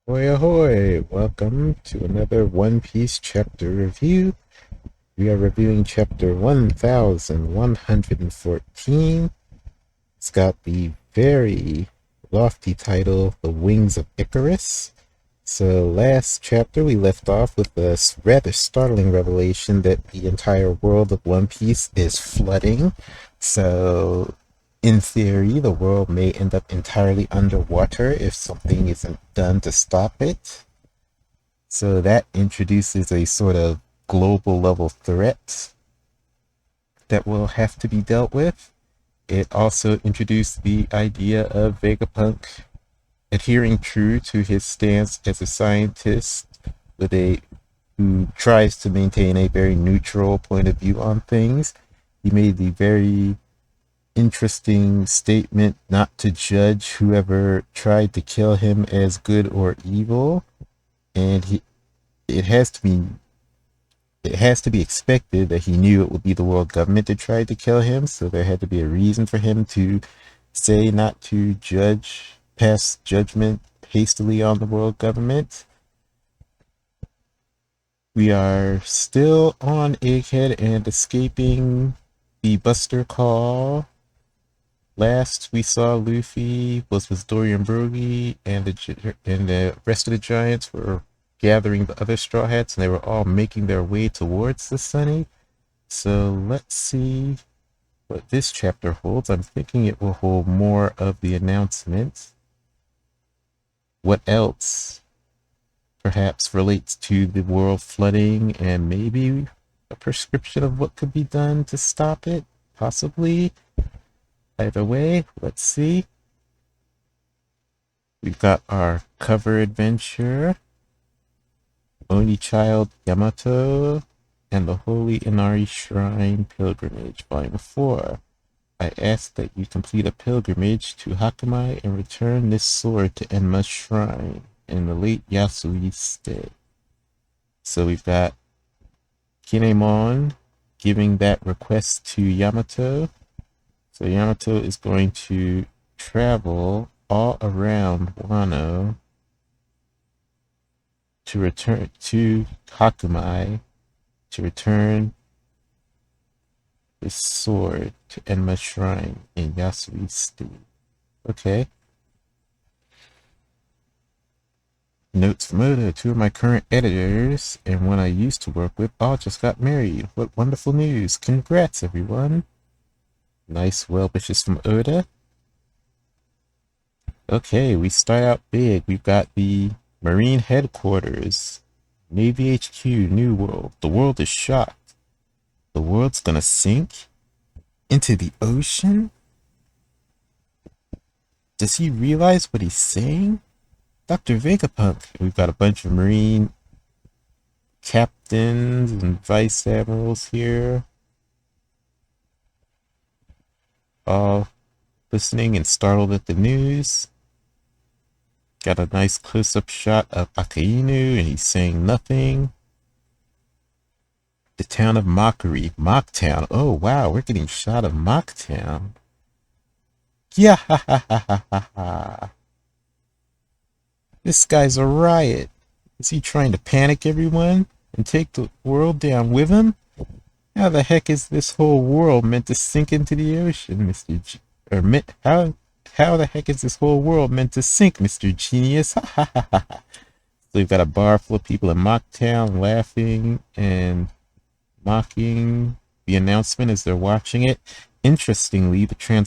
Ahoy, ahoy! Welcome to another One Piece chapter review. We are reviewing chapter 1114. It's got the very lofty title, The Wings of Icarus. So, last chapter we left off with the rather startling revelation that the entire world of One Piece is flooding. So, in theory, the world may end up entirely underwater if something isn't done to stop it. So that introduces a sort of global level threat that will have to be dealt with. It also introduced the idea of Vegapunk adhering true to his stance as a scientist with a who tries to maintain a very neutral point of view on things. He made the very interesting statement not to judge whoever tried to kill him as good or evil, and it has to be it has to be expected that he knew it would be the world government that tried to kill him, so there had to be a reason for him to say not to pass judgment hastily on the world government. We are still on Egghead and escaping the Buster Call. Last we saw Luffy was with Dorian Broggie, and the rest of the giants were gathering the other Straw Hats, and they were all making their way towards the Sunny. So let's see what this chapter holds. I'm thinking it will hold more of the announcement. What else perhaps relates to the world flooding and maybe a prescription of what could be done to stop it? Possibly. Either way, let's see. We've got our cover adventure, Oni Child Yamato, and the Holy Inari Shrine Pilgrimage, Volume 4. I ask that you complete a pilgrimage to Hakamai and return this sword to Enma's shrine in the late Yasui's stay. So we've got Kinemon giving that request to Yamato. So Yamato is going to travel all around Wano to return to Hakamai to return this sword to Enma's shrine in Yasui's stay. Okay. Notes from Oda, two of my current editors and one I used to work with all just got married. What wonderful news. Congrats, everyone. Nice well wishes from Oda. Okay, we start out big. We've got the Marine Headquarters, Navy HQ, New World. The world is shocked. The world's gonna sink into the ocean? Does he realize what he's saying? Dr. Vegapunk. We've got a bunch of Marine captains and vice admirals here, all listening and startled at the news. Got a nice close-up shot of Akainu, and he's saying nothing. The town of Mockery, Mocktown. Oh wow, we're getting shot of Mocktown. Yeah, ha ha ha ha ha ha. This guy's a riot. Is he trying to panic everyone and take the world down with him? How the heck is this whole world meant to sink into the ocean, Mr. How the heck is this whole world meant to sink, Mr. Genius? Ha ha ha ha. So we've got a bar full of people in Mocktown laughing and mocking the announcement as they're watching it. Interestingly, the video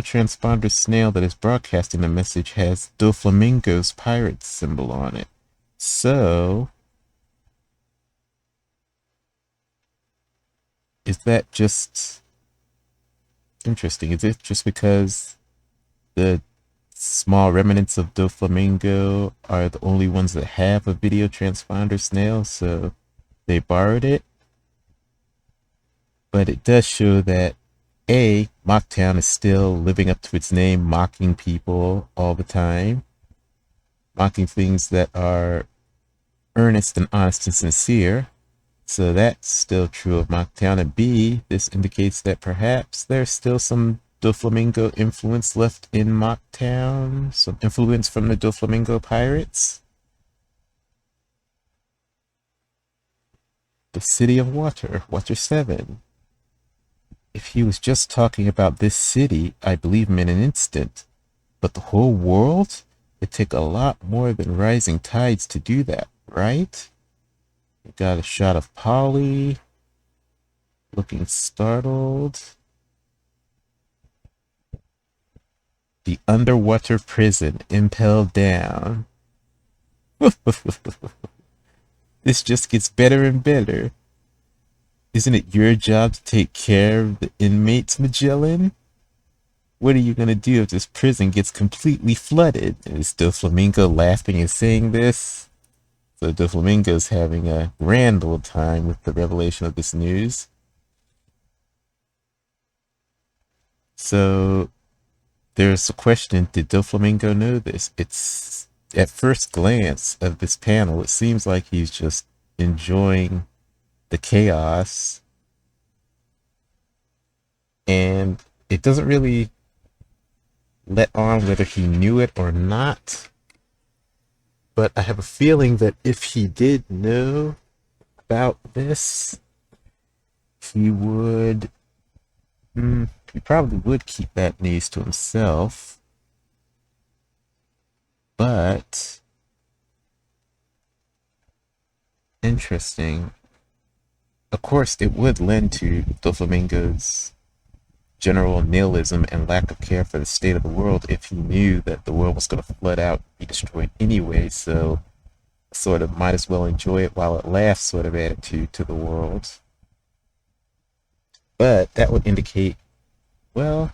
transponder snail that is broadcasting the message has Doflamingo's pirate symbol on it. So, is that just interesting? Is it just because the small remnants of Doflamingo are the only ones that have a video transponder snail, so they borrowed it? But it does show that Mocktown is still living up to its name, mocking people all the time, mocking things that are earnest and honest and sincere. So that's still true of Mocktown. And B, this indicates that perhaps there's still some Doflamingo influence left in Mocktown? Some influence from the Doflamingo pirates? The City of Water, Water 7. If he was just talking about this city, I believe him in an instant. But the whole world? It'd take a lot more than rising tides to do that, right? We got a shot of Polly looking startled. The underwater prison impelled down. This just gets better and better. Isn't it your job to take care of the inmates, Magellan? What are you gonna do if this prison gets completely flooded? Is Doflamingo laughing and saying this? So Doflamingo's having a grand old time with the revelation of this news. So there's a question, did Doflamingo know this? It's at first glance of this panel, it seems like he's just enjoying the chaos. And it doesn't really let on whether he knew it or not. But I have a feeling that if he did know about this, he would, he probably would keep that news to himself. But, interesting. Of course, it would lend to Doflamingo's general nihilism and lack of care for the state of the world if he knew that the world was going to flood out and be destroyed anyway, so sort of might as well enjoy it while it lasts sort of attitude to the world. But that would indicate, well,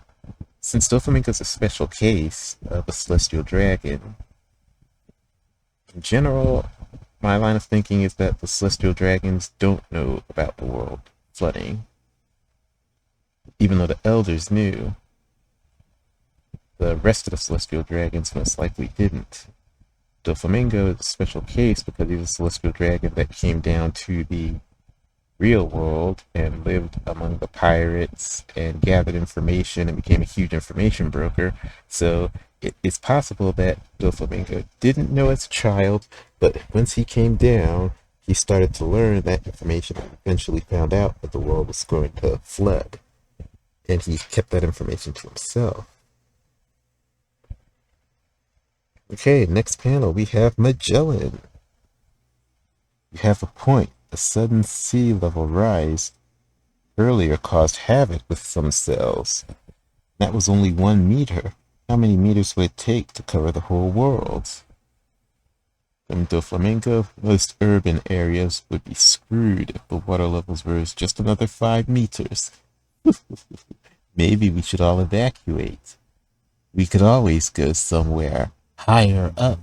since Doflamingo's a special case of a celestial dragon, in general, my line of thinking is that the celestial dragons don't know about the world flooding. Even though the elders knew, the rest of the celestial dragons most likely didn't. Doflamingo is a special case because he's a celestial dragon that came down to the real world and lived among the pirates and gathered information and became a huge information broker. So it's possible that Doflamingo didn't know as a child, but once he came down, he started to learn that information and eventually found out that the world was going to flood. And he kept that information to himself. Okay, next panel, we have Magellan. You have a point. A sudden sea level rise earlier caused havoc with some cells. That was only 1 meter. How many meters would it take to cover the whole world? From Doflamingo, most urban areas would be screwed if the water levels rose just another 5 meters. Maybe we should all evacuate. We could always go somewhere higher up.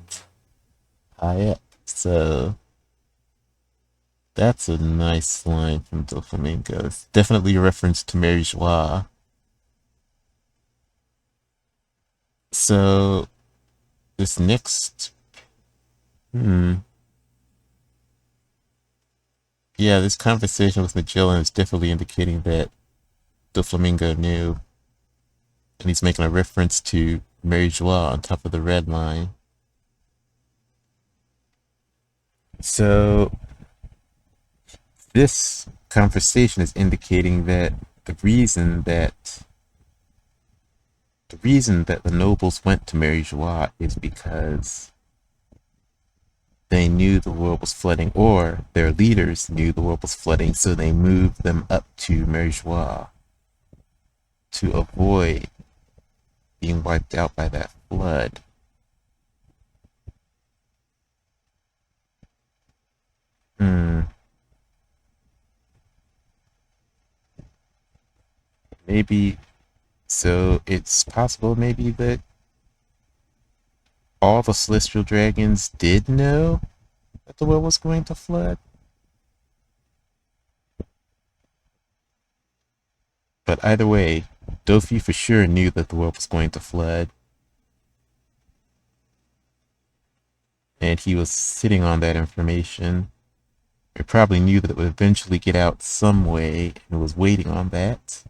High up. So that's a nice line from Doflamingo. It's definitely a reference to Mary Joie. So this next, yeah, this conversation with Magellan is definitely indicating that Doflamingo knew, and he's making a reference to Mary Joie on top of the red line. So this conversation is indicating that the reason that the nobles went to Mary Joie is because they knew the world was flooding, or their leaders knew the world was flooding, so they moved them up to Mary Joie to avoid being wiped out by that flood. Maybe, so it's possible maybe that all the celestial dragons did know that the world was going to flood? But either way, Dofi for sure knew that the world was going to flood. And he was sitting on that information. He probably knew that it would eventually get out some way and was waiting on that.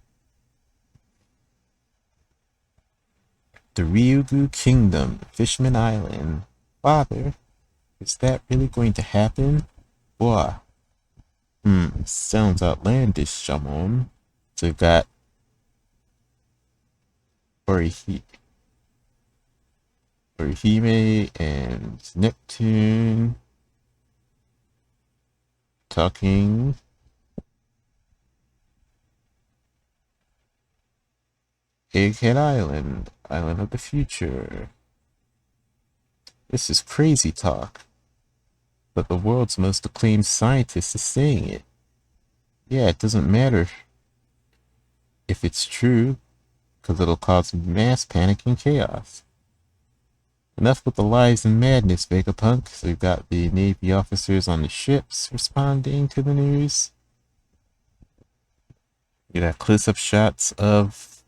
The Ryugu Kingdom, Fishman Island. Father, is that really going to happen? Boy, sounds outlandish, Shamon. So we've got Orihime and Neptune talking. Egghead Island, Island of the Future. This is crazy talk, but the world's most acclaimed scientist is saying it. Yeah, it doesn't matter if it's true, because it'll cause mass panic and chaos. Enough with the lies and madness, Vegapunk. So we've got the Navy officers on the ships responding to the news. You got close-up shots of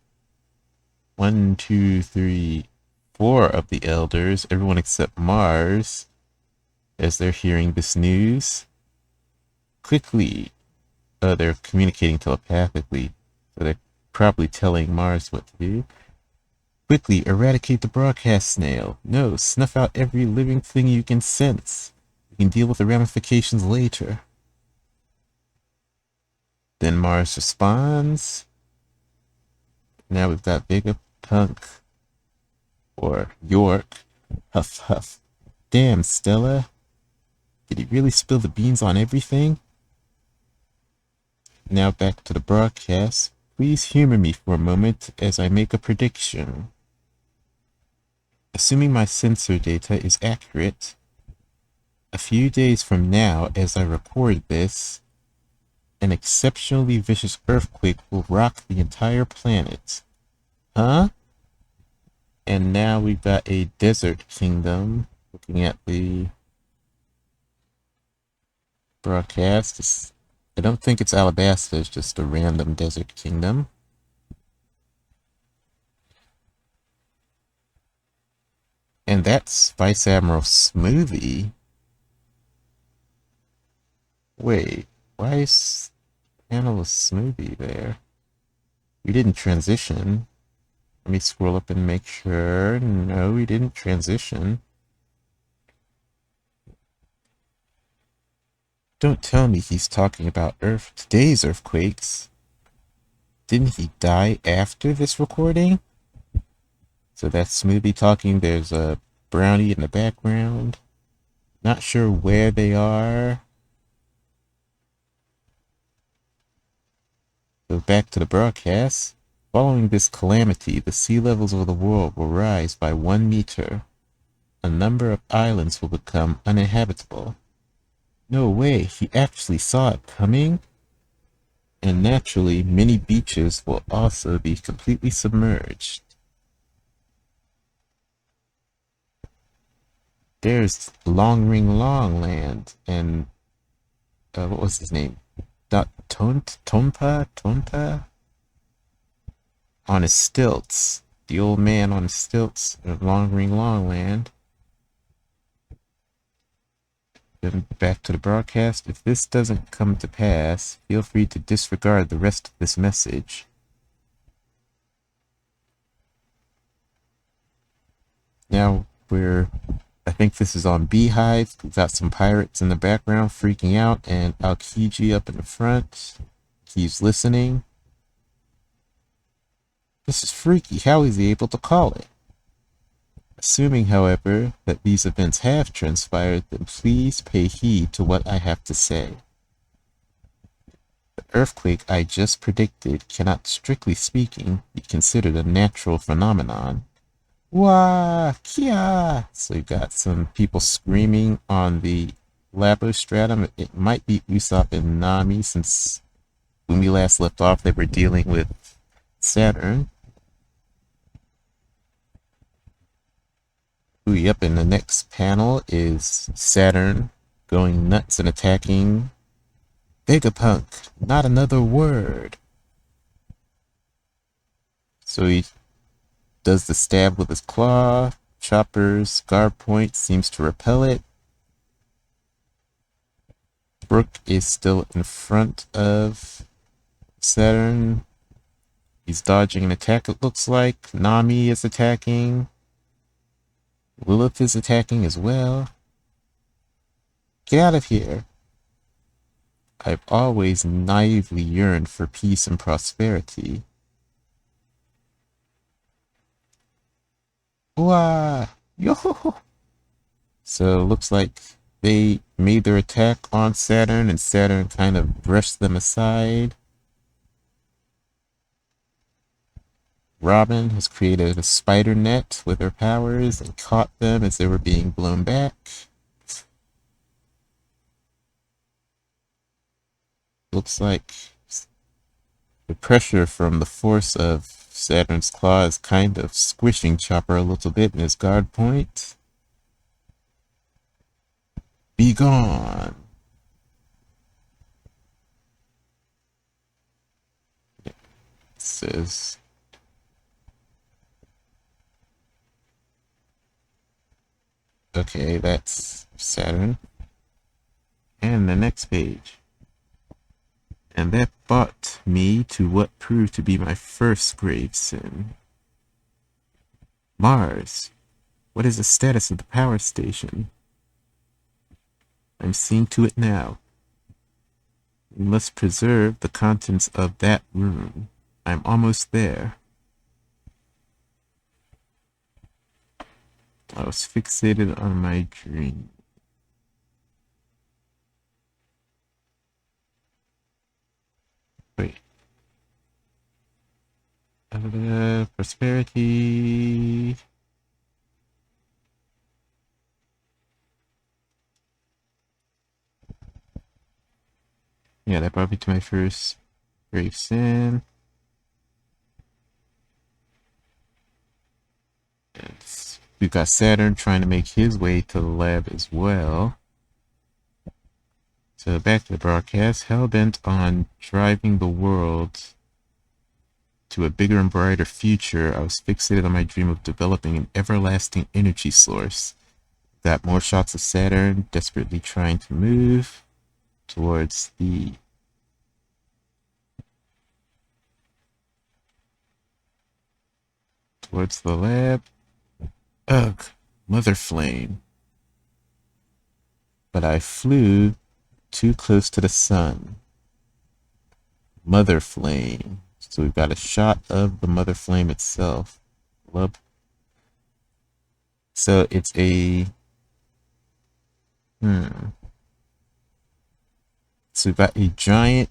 1, 2, 3, 4 of the elders, everyone except Mars, as they're hearing this news. Quickly, they're communicating telepathically, so they're probably telling Mars what to do. Quickly, eradicate the broadcast snail. No, snuff out every living thing you can sense. We can deal with the ramifications later. Then Mars responds. Now we've got Vegapunk, or York. Huff huff. Damn, Stella. Did he really spill the beans on everything? Now back to the broadcast. Please humor me for a moment as I make a prediction. Assuming my sensor data is accurate, a few days from now, as I record this, an exceptionally vicious earthquake will rock the entire planet. Huh? And now we've got a desert kingdom. Looking at the broadcast, I don't think it's Alabasta, it's just a random desert kingdom. And that's Vice Admiral Smoothie. Wait, why is panel of Smoothie there? We didn't transition. Let me scroll up and make sure. No, we didn't transition. Don't tell me he's talking about today's earthquakes. Didn't he die after this recording? So that's Smoothie talking. There's a brownie in the background. Not sure where they are. So back to the broadcast. Following this calamity, the sea levels of the world will rise by 1 meter. A number of islands will become uninhabitable. No way, he actually saw it coming? And naturally, many beaches will also be completely submerged. There's Long Ring Long Land and what was his name? Tonpa? On his stilts. The old man on his stilts of Long Ring Long Land. Then back to the broadcast. If this doesn't come to pass, feel free to disregard the rest of this message. Now I think this is on Beehive. We've got some pirates in the background freaking out, and Aokiji up in the front. He's listening. This is freaky. How is he able to call it? Assuming, however, that these events have transpired, then please pay heed to what I have to say. The earthquake I just predicted cannot, strictly speaking, be considered a natural phenomenon. Wah! Kia! So you've got some people screaming on the Labostratum. It might be Usopp and Nami, since when we last left off, they were dealing with Saturn. Yep, and the next panel is Saturn going nuts and attacking Vegapunk. Not another word. So he does the stab with his claw. Chopper's guard point seems to repel it. Brook is still in front of Saturn. He's dodging an attack, it looks like. Nami is attacking. Lilith is attacking as well. Get out of here. I've always naively yearned for peace and prosperity. Wah! Yo! So looks like they made their attack on Saturn and Saturn kind of brushed them aside. Robin has created a spider net with her powers and caught them as they were being blown back. Looks like the pressure from the force of Saturn's claw is kind of squishing Chopper a little bit in his guard point. Be gone! It says... Okay, that's Saturn. And the next page. And that brought me to what proved to be my first grave sin. Mars, what is the status of the power station? I'm seeing to it now. We must preserve the contents of that room. I'm almost there. I was fixated on my dream. Wait. Prosperity. Yeah, that brought me to my first grave sin. We've got Saturn trying to make his way to the lab as well. So back to the broadcast. Hellbent on driving the world to a bigger and brighter future, I was fixated on my dream of developing an everlasting energy source. Got more shots of Saturn desperately trying to move towards the lab. Ugh, Mother Flame. But I flew too close to the sun. Mother Flame. So we've got a shot of the Mother Flame itself. So it's a... So we've got a giant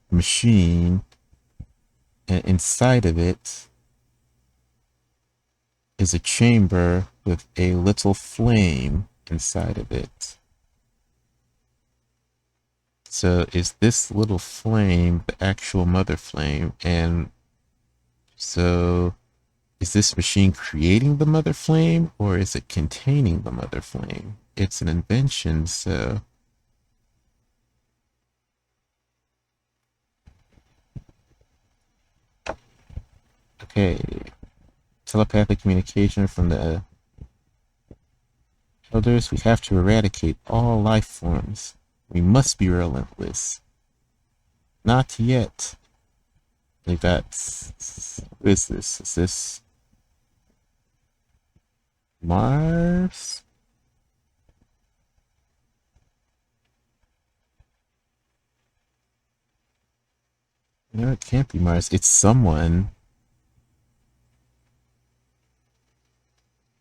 machine, and inside of it is a chamber with a little flame inside of it. So is this little flame the actual Mother Flame? And so is this machine creating the Mother Flame, or is it containing the Mother Flame? It's an invention, so... Okay. Telepathic communication from the elders. We have to eradicate all life forms. We must be relentless. Not yet. They got... What is this? Is this... Mars? No, it can't be Mars. It's someone.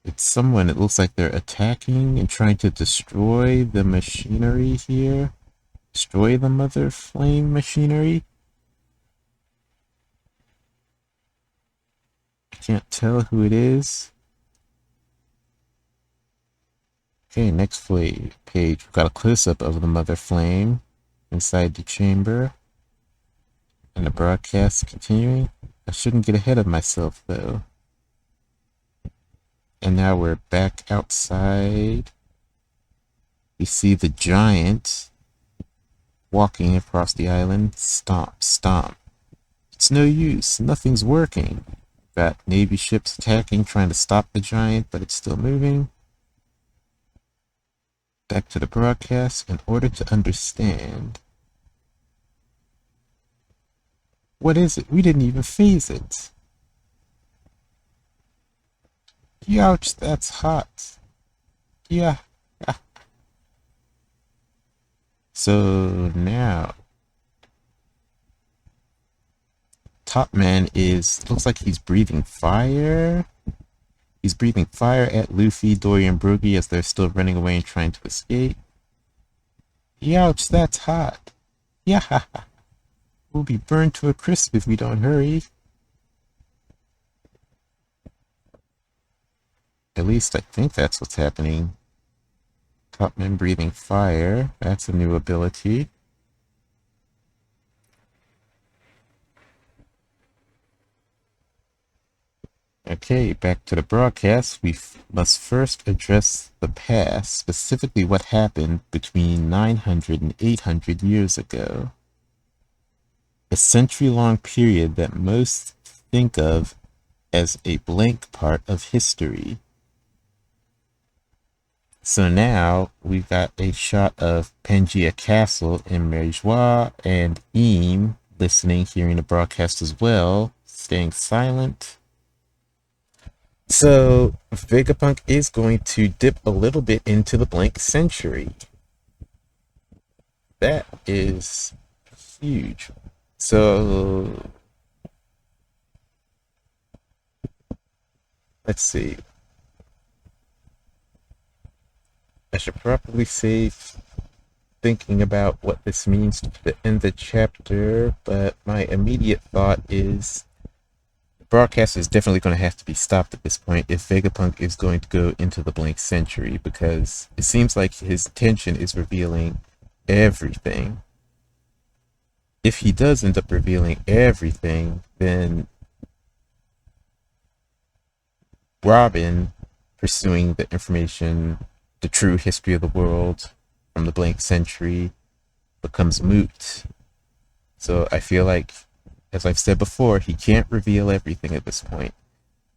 It's someone. It looks like they're attacking and trying to destroy the machinery here. Destroy the Mother Flame machinery. I can't tell who it is. Okay, next page. We've got a close-up of the Mother Flame inside the chamber. And the broadcast continuing. I shouldn't get ahead of myself, though. And now we're back outside. We see the giant walking across the island. Stomp, stomp. It's no use. Nothing's working. Got Navy ships attacking, trying to stop the giant, but it's still moving. Back to the broadcast. In order to understand What is it? We didn't even phase it. Ouch, that's hot. Yeah. So now, Top Man looks like he's breathing fire. He's breathing fire at Luffy, Dory, and Brogy as they're still running away and trying to escape. Ouch, that's hot. Yeah. We'll be burned to a crisp if we don't hurry. At least I think that's what's happening. Top Man breathing fire. That's a new ability. Okay, back to the broadcast. We must first address the past, specifically what happened between 900 and 800 years ago. A century-long period that most think of as a blank part of history. So now we've got a shot of Pangea Castle in Merijois and Eam listening, hearing the broadcast as well, staying silent. So Vegapunk is going to dip a little bit into the blank century. That is huge. So let's see. I should probably save thinking about what this means to end the chapter, but my immediate thought is the broadcast is definitely going to have to be stopped at this point if Vegapunk is going to go into the blank century, because it seems like his intention is revealing everything. If he does end up revealing everything, then Robin pursuing the information, the true history of the world from the blank century, becomes moot. So I feel like, as I've said before, he can't reveal everything at this point.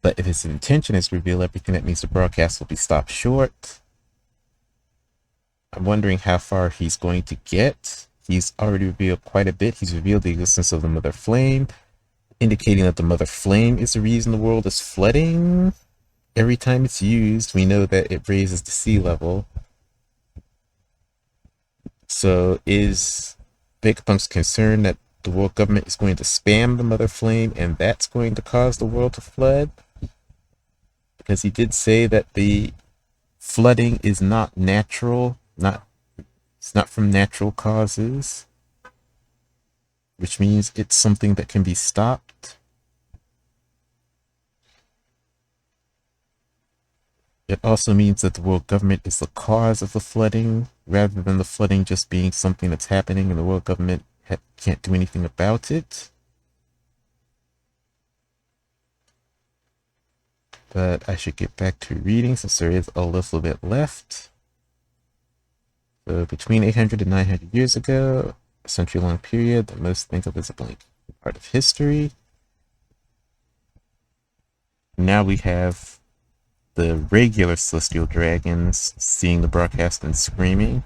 But if his intention is to reveal everything, that means the broadcast will be stopped short. I'm wondering how far he's going to get. He's already revealed quite a bit. He's revealed the existence of the Mother Flame, indicating that the Mother Flame is the reason the world is flooding. Every time it's used, we know that it raises the sea level. So is Vegapunk's concerned that the world government is going to spam the Mother Flame and that's going to cause the world to flood? Because he did say that the flooding is not natural, it's not from natural causes, which means it's something that can be stopped. It also means that the world government is the cause of the flooding, rather than the flooding just being something that's happening and the world government can't do anything about it. But I should get back to reading since there is a little bit left. So between 800 and 900 years ago, a century-long period that most think of as a blank part of history. Now we have the regular Celestial Dragons seeing the broadcast and screaming,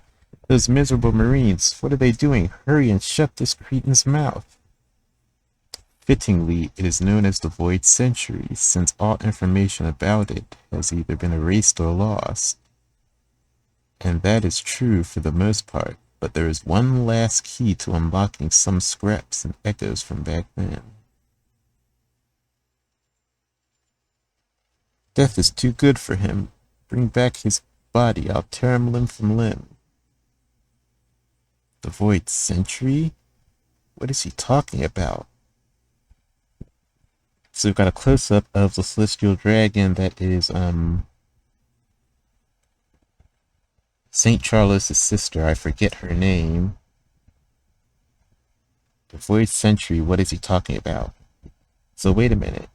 "Those miserable Marines, what are they doing? Hurry and shut this cretin's mouth." Fittingly, it is known as the Void Century, since all information about it has either been erased or lost. And that is true for the most part, but there is one last key to unlocking some scraps and echoes from back then. Death is too good for him. Bring back his body, I'll tear him limb from limb. The Void Century? What is he talking about? So we've got a close-up of the Celestial Dragon that is, St. Charles' sister. I forget her name. The Void Century, what is he talking about? So wait a minute.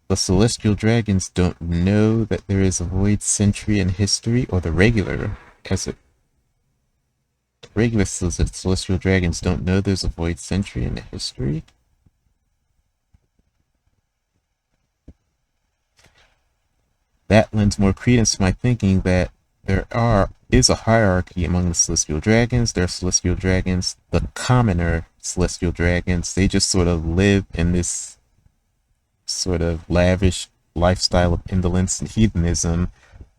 The Celestial Dragons don't know that there is a Void Century in history, or the regular Celestial Dragons don't know there's a Void Century in history? That lends more credence to my thinking that there is a hierarchy among the Celestial Dragons. There are Celestial Dragons, the commoner celestial dragons. They just sort of live in this sort of lavish lifestyle of indolence and heathenism,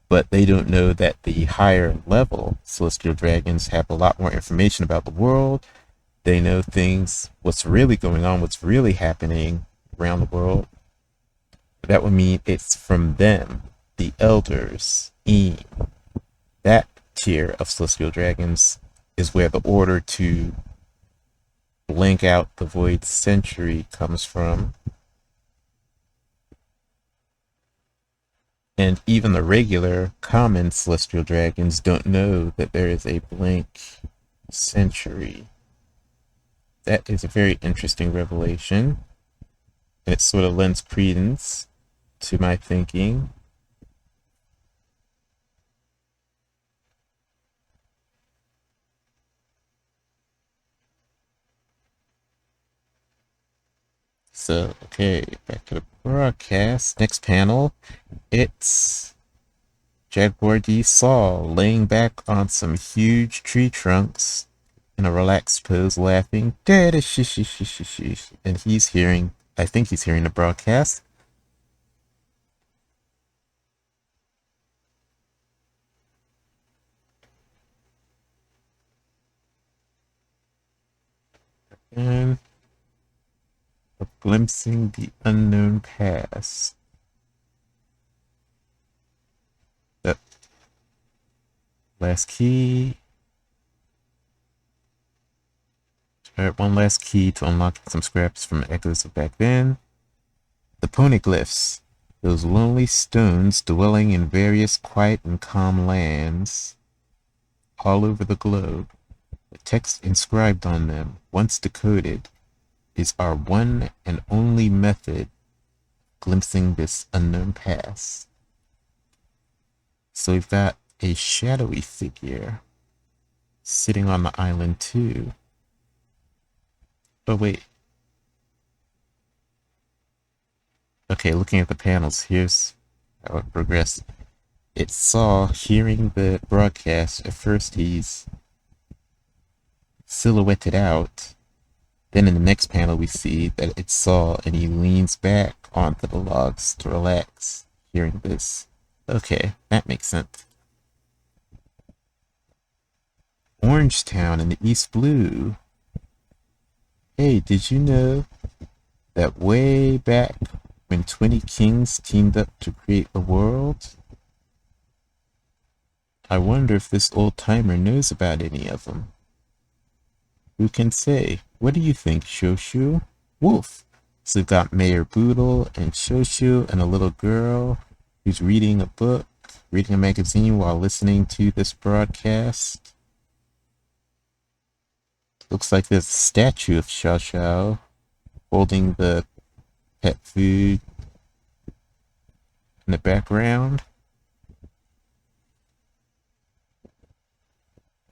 but they don't know that the higher level celestial dragons have a lot more information about the world. They know things, what's really going on, what's really happening around the world. That would mean it's from them, the elders, that tier of celestial dragons is where the order to blank out the void century comes from. And even the regular common celestial dragons don't know that there is a blank century. That is a very interesting revelation, and it sort of lends credence to my thinking. So, okay, back to the broadcast. Next panel, it's Jaguar D. Saul laying back on some huge tree trunks in a relaxed pose, laughing. And he's hearing, I think he's hearing the broadcast. And glimpsing the unknown past. That last key. Alright, one last key to unlock some scraps from echoes of back then. The poneglyphs. Those lonely stones dwelling in various quiet and calm lands all over the globe. The text inscribed on them, once decoded, is our one and only method glimpsing this unknown past. So we've got a shadowy figure sitting on the island too. Oh wait. Okay, looking at the panels, here's how it progressed. It Saw hearing the broadcast. At first he's silhouetted out. Then in the next panel we see that it's Saw and he leans back onto the logs to relax, hearing this. Okay, that makes sense. Orangetown in the East Blue. Hey, did you know that way back when 20 kings teamed up to create the world? I wonder if this old timer knows about any of them. Who can say? What do you think, Shoshu? Wolf. So we've got Mayor Boodle and Shoshu and a little girl who's reading a book, reading a magazine while listening to this broadcast. Looks like there's a statue of Xiao Xiao holding the pet food in the background.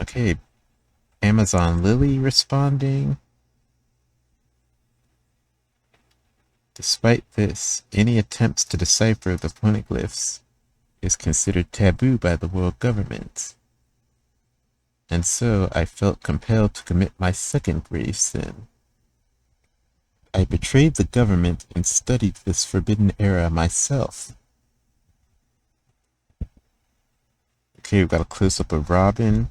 Okay, Amazon Lily responding. Despite this, any attempts to decipher the poneglyphs is considered taboo by the world government. And so I felt compelled to commit my second grave sin. I betrayed the government and studied this forbidden era myself. Okay, we've got a close-up of Robin.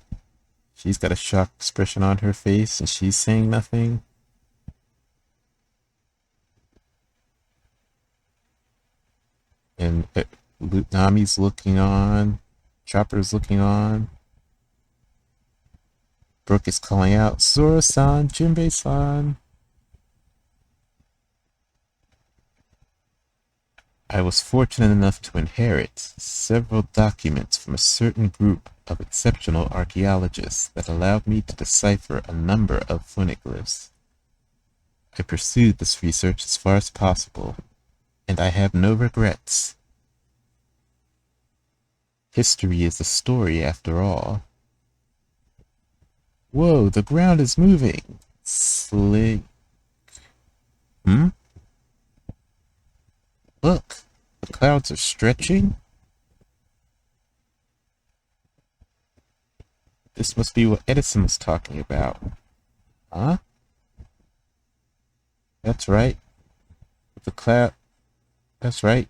She's got a shocked expression on her face and she's saying nothing. And Nami's looking on. Chopper's looking on. Brooke is calling out, Zoro-san, Jinbei-san. I was fortunate enough to inherit several documents from a certain group of exceptional archaeologists that allowed me to decipher a number of poneglyphs. I pursued this research as far as possible, and I have no regrets. History is a story after all. Whoa, the ground is moving. Slick. Look, the clouds are stretching. This must be what Edison was talking about. Huh? That's right. With the cloud. That's right.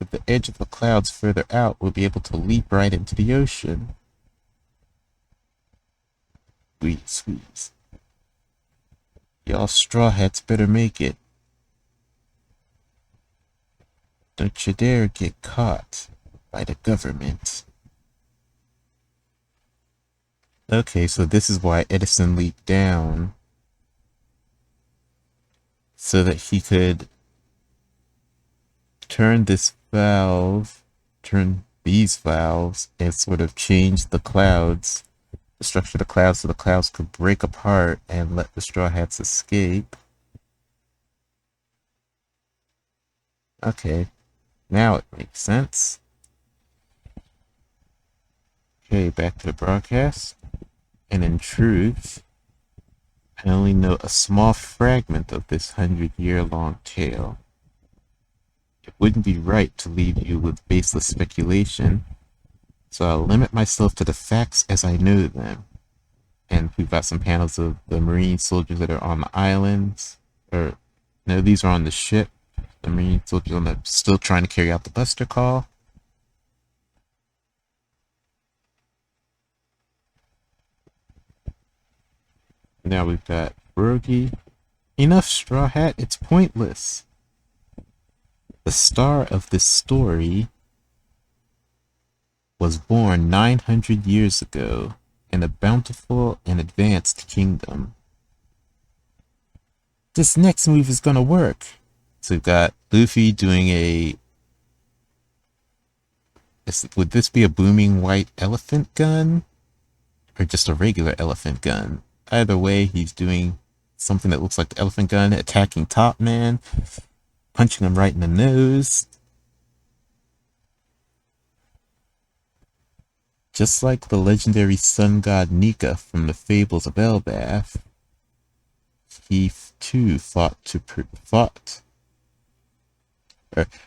With the edge of the clouds further out, we'll be able to leap right into the ocean. Squeeze, squeeze. Y'all straw hats better make it. Don't you dare get caught by the government. Okay, so this is why Edison leaped down. So that he could turn this valve, turn these valves, and sort of change the clouds, the structure of the clouds, so the clouds could break apart and let the Straw Hats escape. Okay, now it makes sense. Okay, back to the broadcast. And in truth, I only know a small fragment of this 100-year-long tale. It wouldn't be right to leave you with baseless speculation, so I'll limit myself to the facts as I know them. And we've got some panels of the Marine soldiers that are on the islands. Or, no, these are on the ship. The Marine soldiers on the, still trying to carry out the Buster call. Now we've got Brogy. Enough, Straw Hat, it's pointless. The star of this story was born 900 years ago in a bountiful and advanced kingdom. This next move is gonna work. So we've got Luffy doing a... would this be a booming white elephant gun? Or just a regular elephant gun? Either way, he's doing something that looks like the elephant gun, attacking Top Man, punching him right in the nose. Just like the legendary sun god Nika from the Fables of Elbaf, he too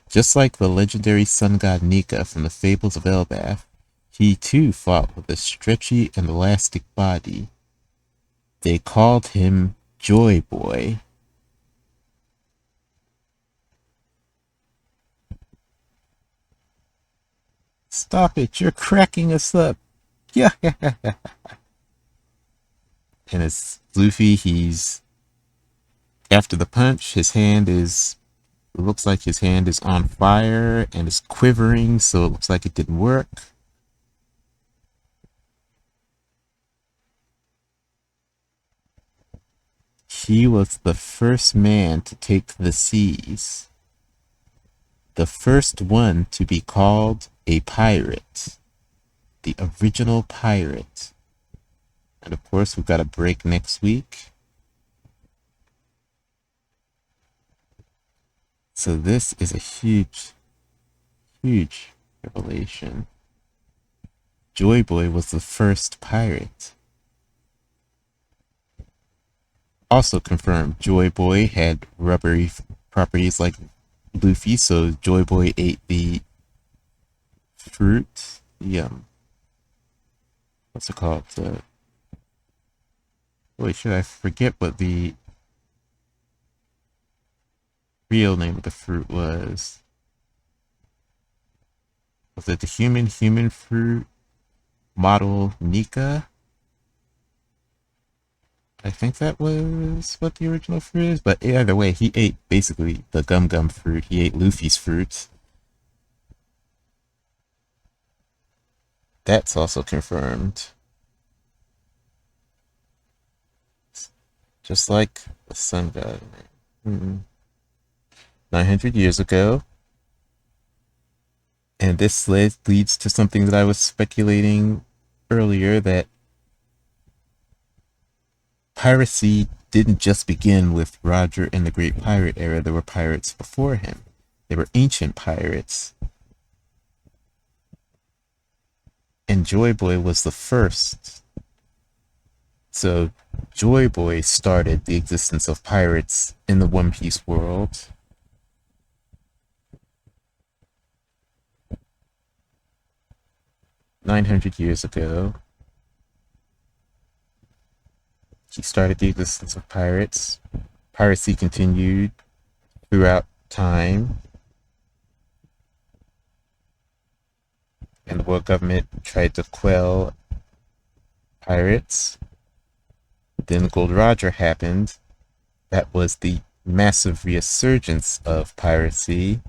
just like the legendary sun god Nika from the Fables of Elbaf, he too fought with a stretchy and elastic body. They called him Joy Boy. Stop it, you're cracking us up. Yeah. And it's Luffy, he's... after the punch, his hand is... it looks like his hand is on fire and is quivering, so it looks like it didn't work. He was the first man to take the seas. The first one to be called a pirate. The original pirate. And of course, we've got a break next week. So this is a huge, huge revelation. Joy Boy was the first pirate. Also confirmed, Joy Boy had rubbery properties like Luffy, so Joy Boy ate the fruit. What's it called? Wait, should I forget what the real name of the fruit was? Was it the human fruit model Nika? I think that was what the original fruit is, but either way, he ate basically the gum fruit. He ate Luffy's fruit. That's also confirmed. Just like the sun god. 900 years ago. And this leads to something that I was speculating earlier, that piracy didn't just begin with Roger and the Great Pirate era. There were pirates before him. They were ancient pirates. And Joy Boy was the first. So Joy Boy started the existence of pirates in the One Piece world. "900 years ago, he started the existence of pirates. piracy continued throughout time, and the world government tried to quell pirates. Then Gold Roger happened. That was the massive resurgence of piracy,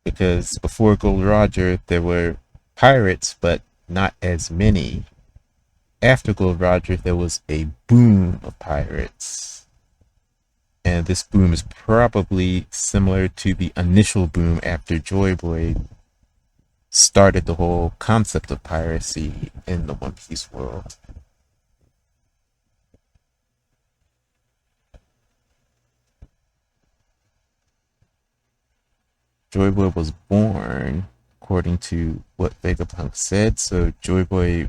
because before Gold Roger there were pirates, but not as many. After Gold Roger there was a boom of pirates, and this boom is probably similar to the initial boom after Joy Boy started the whole concept of piracy in the One Piece world. Joy Boy was born, according to what Vegapunk said, so Joy Boy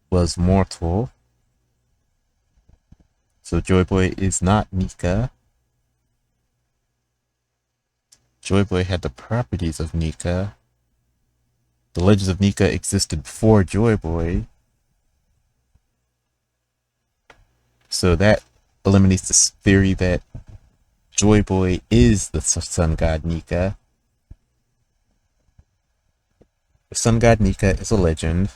was mortal. So Joy Boy is not Nika. Joy Boy had the properties of Nika. The Legends of Nika existed before Joy Boy. So that eliminates this theory that Joy Boy is the sun god Nika. The sun god Nika is a legend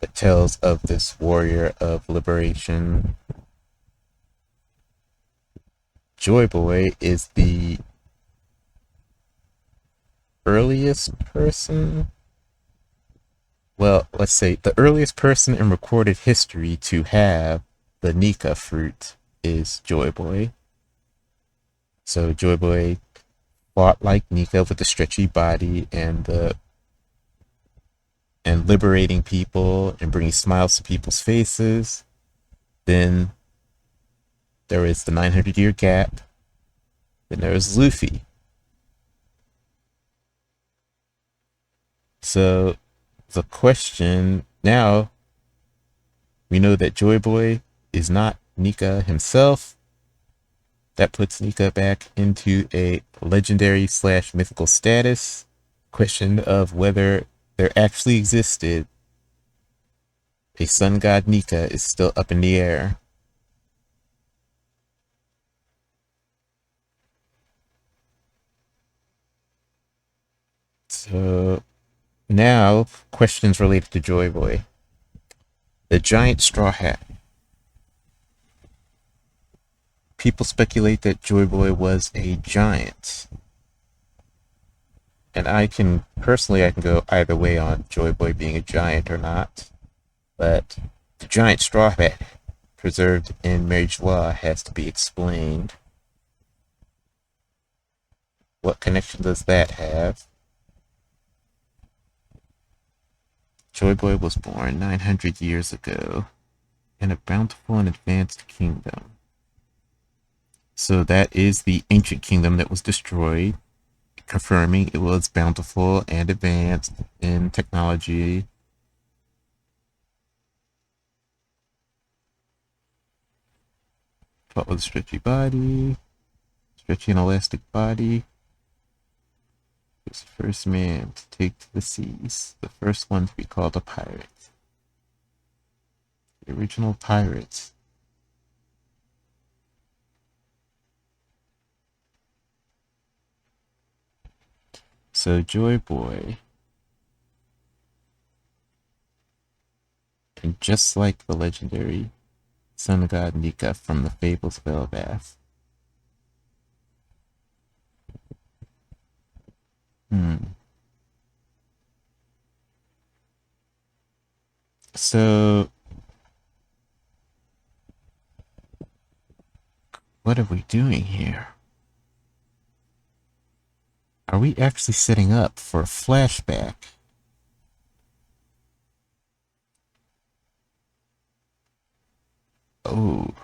that tells of this warrior of liberation. Joy Boy is the earliest person, well, let's say the earliest person in recorded history to have the Nika fruit is Joy Boy. So Joy Boy fought like Nika with the stretchy body and liberating people and bringing smiles to people's faces. Then there is the 900-year gap. Then there is Luffy. So the question now, we know that Joy Boy is not Nika himself. That puts Nika back into a legendary / mythical status. Question of whether there actually existed a sun god Nika is still up in the air. So now, questions related to Joy Boy. The giant straw hat. People speculate that Joy Boy was a giant. And I can go either way on Joy Boy being a giant or not. But the giant straw hat preserved in Mary Joie has to be explained. What connection does that have? Joy Boy was born 900 years ago in a bountiful and advanced kingdom. So that is the ancient kingdom that was destroyed, confirming it was bountiful and advanced in technology. Fought with a stretchy body, stretchy and elastic body. He was the first man to take to the seas, the first one to be called a pirate. The original pirate. So Joy Boy, and just like the legendary sun god Nika from the Fables of Elbaf. So, what are we doing here? Are we actually setting up for a flashback? Oh.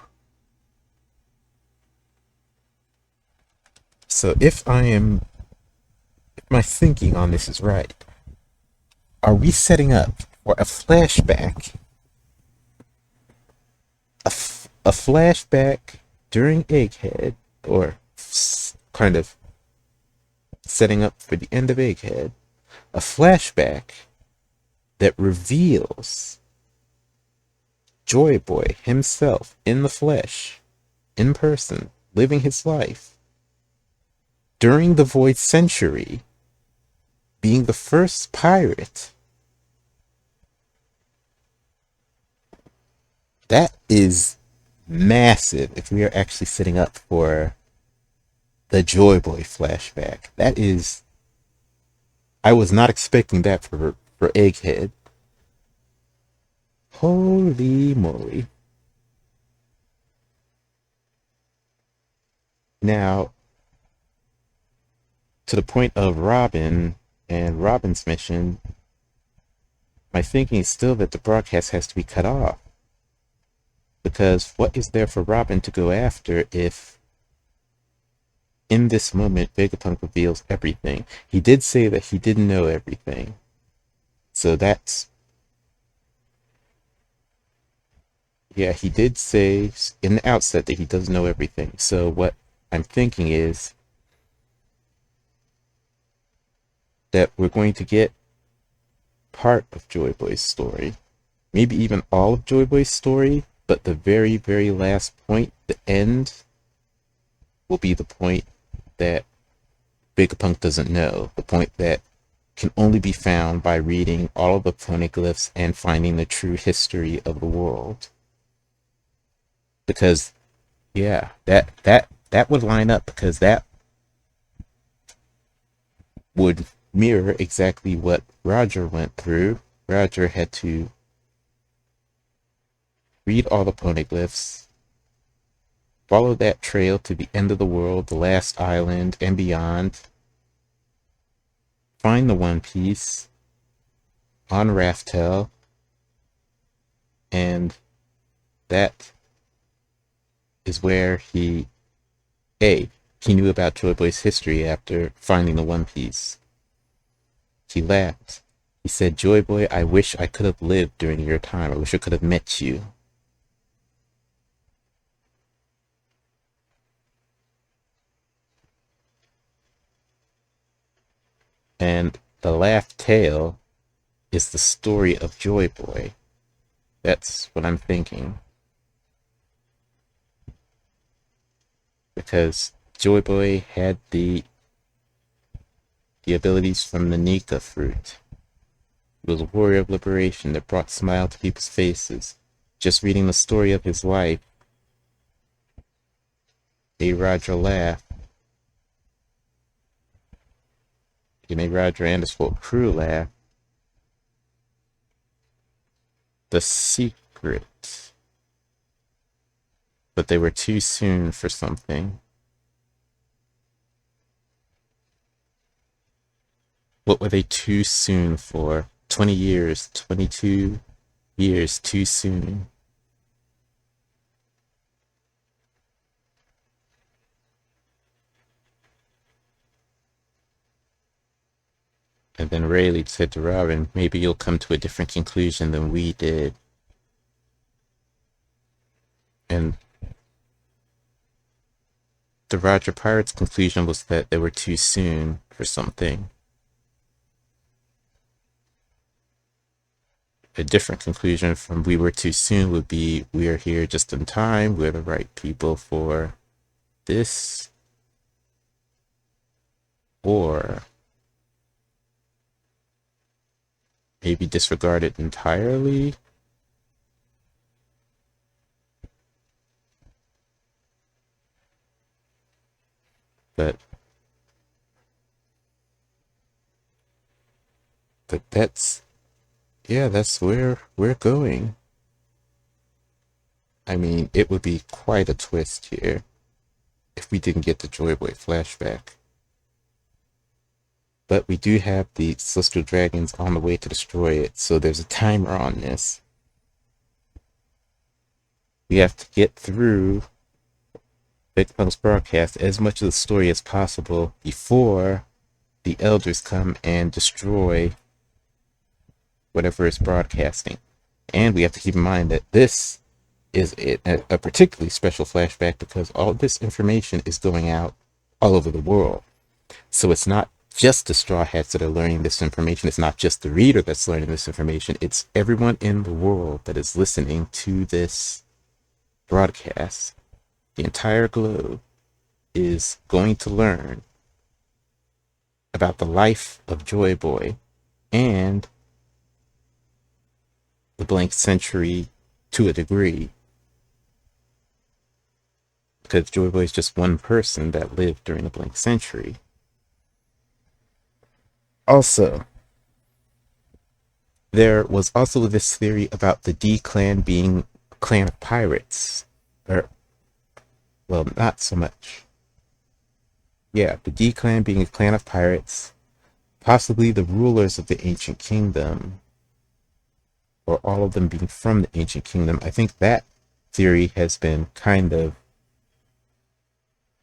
So if my thinking on this is right, are we setting up for a flashback? A flashback during Egghead, or kind of setting up for the end of Egghead, a flashback that reveals Joy Boy himself in the flesh, in person, living his life during the Void Century, being the first pirate. That is massive if we are actually setting up for the Joy Boy flashback. That is, I was not expecting that for Egghead. Holy moly. Now, to the point of Robin and Robin's mission, my thinking is still that the broadcast has to be cut off. Because what is there for Robin to go after if in this moment Vegapunk reveals everything? He did say that he didn't know everything. So that's... Yeah, he did say in the outset that he doesn't know everything. So what I'm thinking is that we're going to get part of Joy Boy's story. Maybe even all of Joy Boy's story, but the very, very last point, the end, will be the point that Vegapunk doesn't know. The point that can only be found by reading all of the poneglyphs and finding the true history of the world. Because, yeah, that would line up, because that would mirror exactly what Roger went through. Roger had to read all the poneglyphs, follow that trail to the end of the world, the last island, and beyond, find the One Piece on Raftel, and that is where he knew about Joy Boy's history after finding the One Piece. He laughed. He said, "Joy Boy, I wish I could have lived during your time. I wish I could have met you." And the Laugh Tale is the story of Joy Boy. That's what I'm thinking. Because Joy Boy had the abilities from the Nika fruit. He was a warrior of liberation that brought smile to people's faces. Just reading the story of his life made Roger laugh. It made Roger and his whole crew laugh. The secret. But they were too soon for something. What were they too soon for? 20 years, 22 years too soon. And then Rayleigh said to Robin, maybe you'll come to a different conclusion than we did. And the Roger Pirates' conclusion was that they were too soon for something. A different conclusion from we were too soon would be we are here just in time, we're the right people for this, or maybe disregard it entirely. But that's, yeah, that's where we're going. I mean, it would be quite a twist here if we didn't get the Joy Boy flashback. But we do have the Celestial Dragons on the way to destroy it, so there's a timer on this. We have to get through Vegapunk's broadcast as much of the story as possible before the Elders come and destroy whatever is broadcasting. And we have to keep in mind that this is a particularly special flashback because all this information is going out all over the world. So it's not just the Straw Hats that are learning this information. It's not just the reader that's learning this information. It's everyone in the world that is listening to this broadcast. The entire globe is going to learn about the life of Joy Boy and the blank century to a degree, because Joy Boy is just one person that lived during the blank century. Also, there was also this theory about the D clan being a clan of pirates. Or, well, not so much. Yeah, the D clan being a clan of pirates, possibly the rulers of the ancient kingdom, or all of them being from the ancient kingdom. I think that theory has been kind of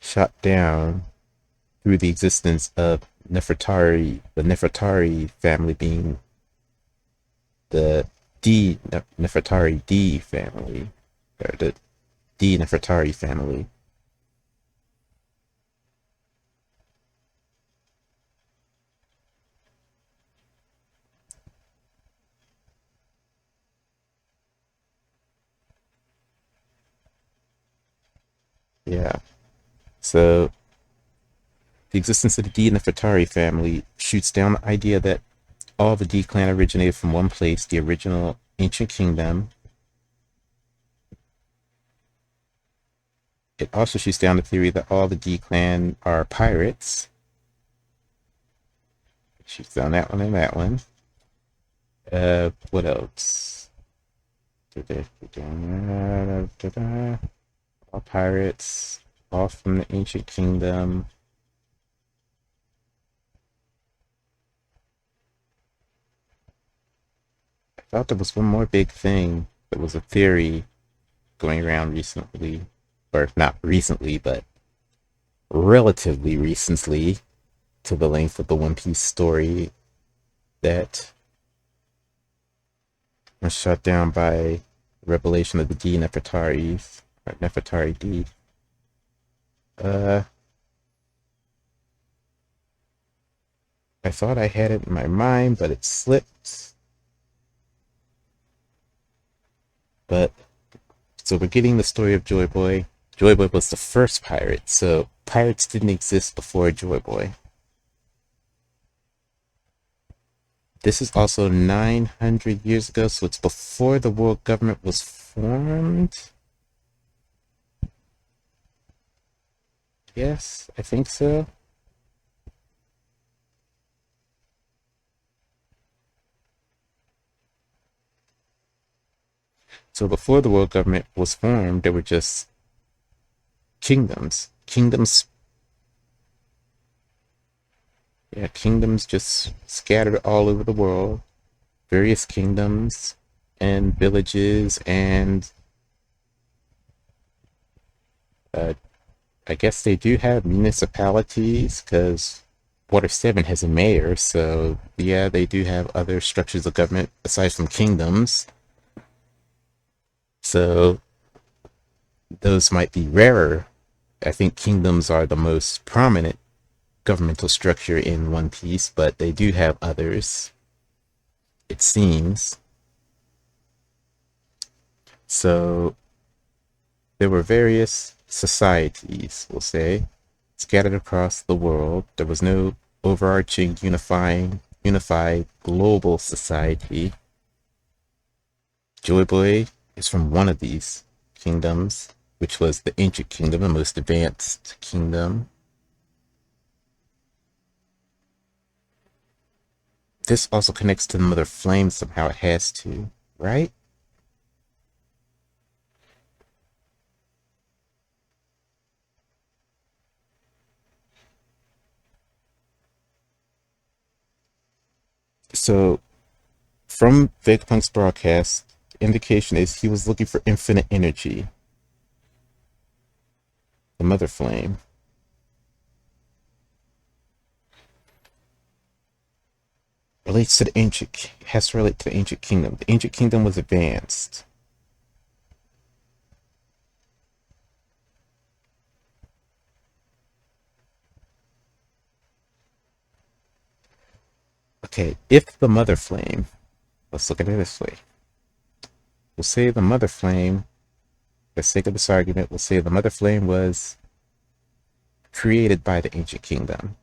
shot down through the existence of Nefertari, the Nefertari family being the Nefertari D family, or the D Nefertari family. Yeah. So the existence of the D Nefertari family shoots down the idea that all the D clan originated from one place, the original ancient kingdom. It also shoots down the theory that all the D clan are pirates. It shoots down that one and that one. What else? All pirates, all from the ancient kingdom. I thought there was one more big thing that was a theory going around recently, or not recently, but relatively recently to the length of the One Piece story, that was shut down by revelation of the D Nefertaris, or Nefertari D. I thought I had it in my mind, but it slipped. But so we're getting the story of Joy Boy. Joy Boy was the first pirate, so pirates didn't exist before Joy Boy. This is also 900 years ago, so it's before the world government was formed. Yes, I think so. So before the world government was formed, there were just kingdoms. Kingdoms just scattered all over the world. Various kingdoms and villages and I guess they do have municipalities because Water 7 has a mayor, so yeah, they do have other structures of government aside from kingdoms. So those might be rarer. I think kingdoms are the most prominent governmental structure in One Piece, but they do have others, it seems. So there were various societies, we'll say, scattered across the world. There was no overarching, unified global society. Joy Boy is from one of these kingdoms, which was the ancient kingdom, the most advanced kingdom. This also connects to the Mother Flame somehow. It has to, right? So, from Vegapunk's broadcast, the indication is he was looking for infinite energy, the Mother Flame. Relates to the ancient, has to relate to the ancient kingdom. The ancient kingdom was advanced. Okay, if the mother flame, let's look at it this way. We'll say the mother flame, for the sake of this argument, we'll say the mother flame was created by the ancient kingdom.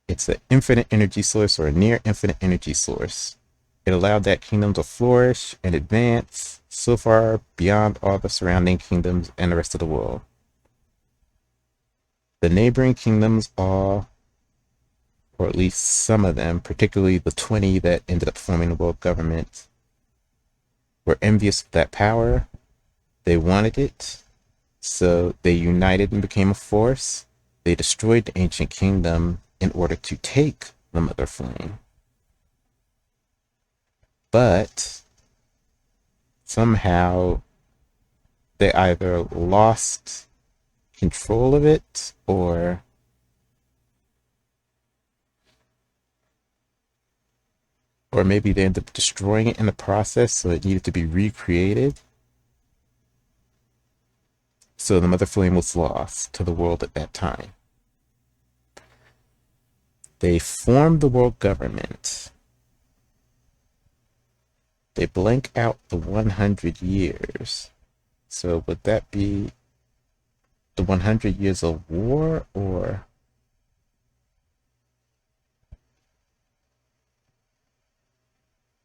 It's an infinite energy source or a near infinite energy source. It allowed that kingdom to flourish and advance so far beyond all the surrounding kingdoms and the rest of the world. The neighboring kingdoms all, or at least some of them, particularly the 20 that ended up forming the world government, were envious of that power. They wanted it, so they united and became a force. They destroyed the ancient kingdom in order to take the mother flame. But somehow they either lost control of it or maybe they ended up destroying it in the process, so it needed to be recreated. So the mother flame was lost to the world at that time. They formed the world government. They blank out the 100 years. So would that be the 100 years of war, or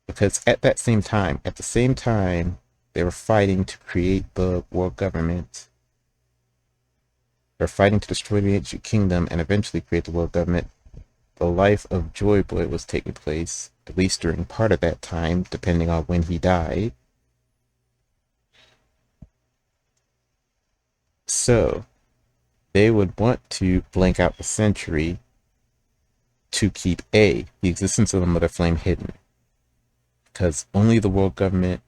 because at the same time they were fighting to create the world government. They're fighting to destroy the ancient kingdom and eventually create the world government. The life of Joy Boy was taking place, at least during part of that time, depending on when he died. So they would want to blank out the century to keep the existence of the mother flame hidden, because only the world government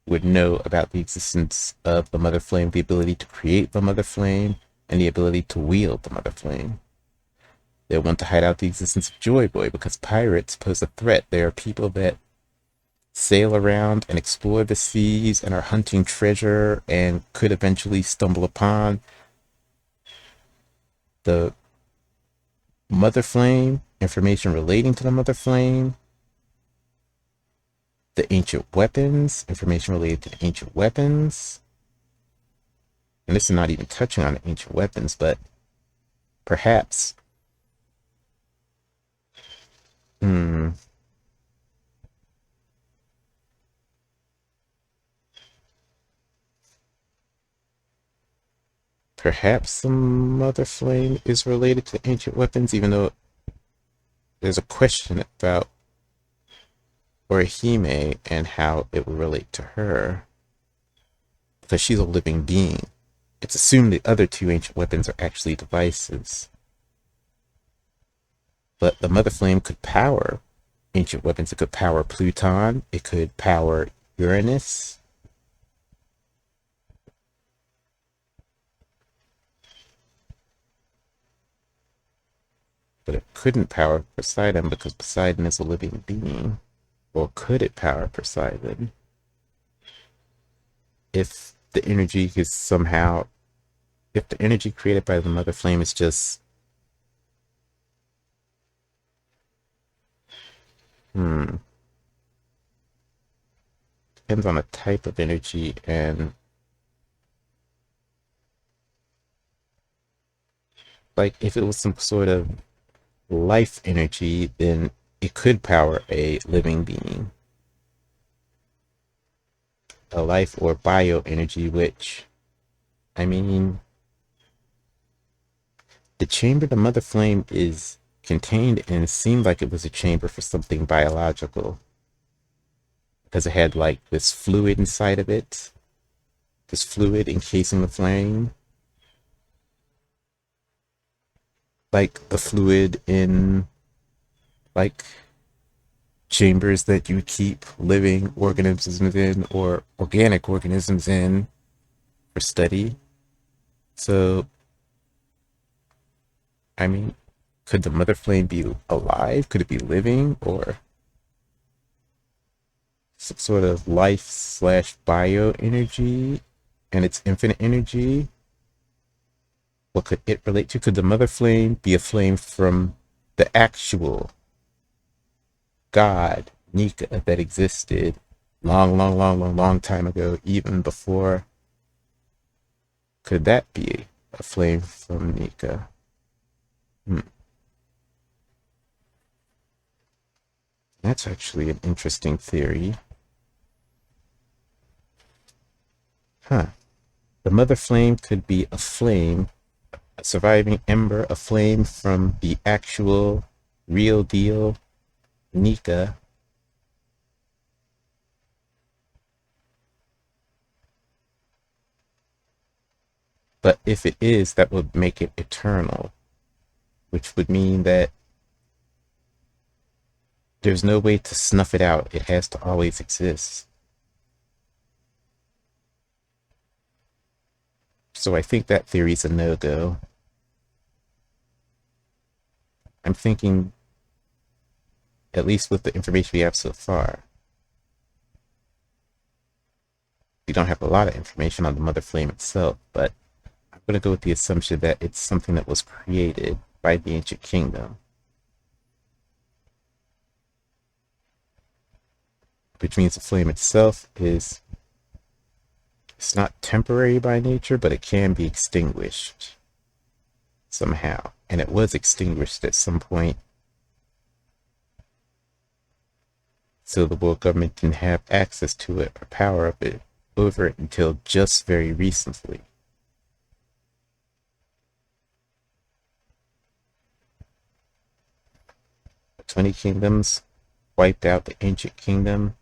would know about the existence of the mother flame, the ability to create the mother flame, and the ability to wield the mother flame. They want to hide out the existence of Joy Boy because pirates pose a threat. They are people that sail around and explore the seas and are hunting treasure and could eventually stumble upon the mother flame, information relating to the mother flame, the ancient weapons, information related to the ancient weapons. And this is not even touching on the ancient weapons, but perhaps perhaps the mother flame is related to ancient weapons, even though there's a question about Orihime and how it will relate to her, because she's a living being. It's assumed the other two ancient weapons are actually devices. But the mother flame could power ancient weapons. It could power Pluton. It could power Uranus. But it couldn't power Poseidon because Poseidon is a living being. Or could it power Poseidon? If the energy is somehow, if the energy created by the mother flame is just depends on the type of energy, and like if it was some sort of life energy, then it could power a living being, a life or bio energy, which, I mean, the chamber the mother flame is contained in seemed like it was a chamber for something biological, because it had like this fluid inside of it, this fluid encasing the flame, like the fluid in like chambers that you keep living organisms in or organic organisms in for study. So, I mean, could the mother flame be alive? Could it be living, or some sort of life slash bio energy and its infinite energy? What could it relate to? Could the mother flame be a flame from the actual god Nika that existed long time ago, even before. Could that be a flame from Nika? That's actually an interesting theory. Huh. The mother flame could be a flame, a surviving ember, a flame from the actual, real deal Nika. But if it is, that would make it eternal, which would mean that there's no way to snuff it out. It has to always exist. So I think that theory's a no-go. I'm thinking, at least with the information we have so far, we don't have a lot of information on the mother flame itself, but I'm going to go with the assumption that it's something that was created by the ancient kingdom, which means the flame itself is, it's not temporary by nature, but it can be extinguished somehow. And it was extinguished at some point, so the world government didn't have access to it or power of it over it until just very recently. The 20 kingdoms wiped out the ancient kingdom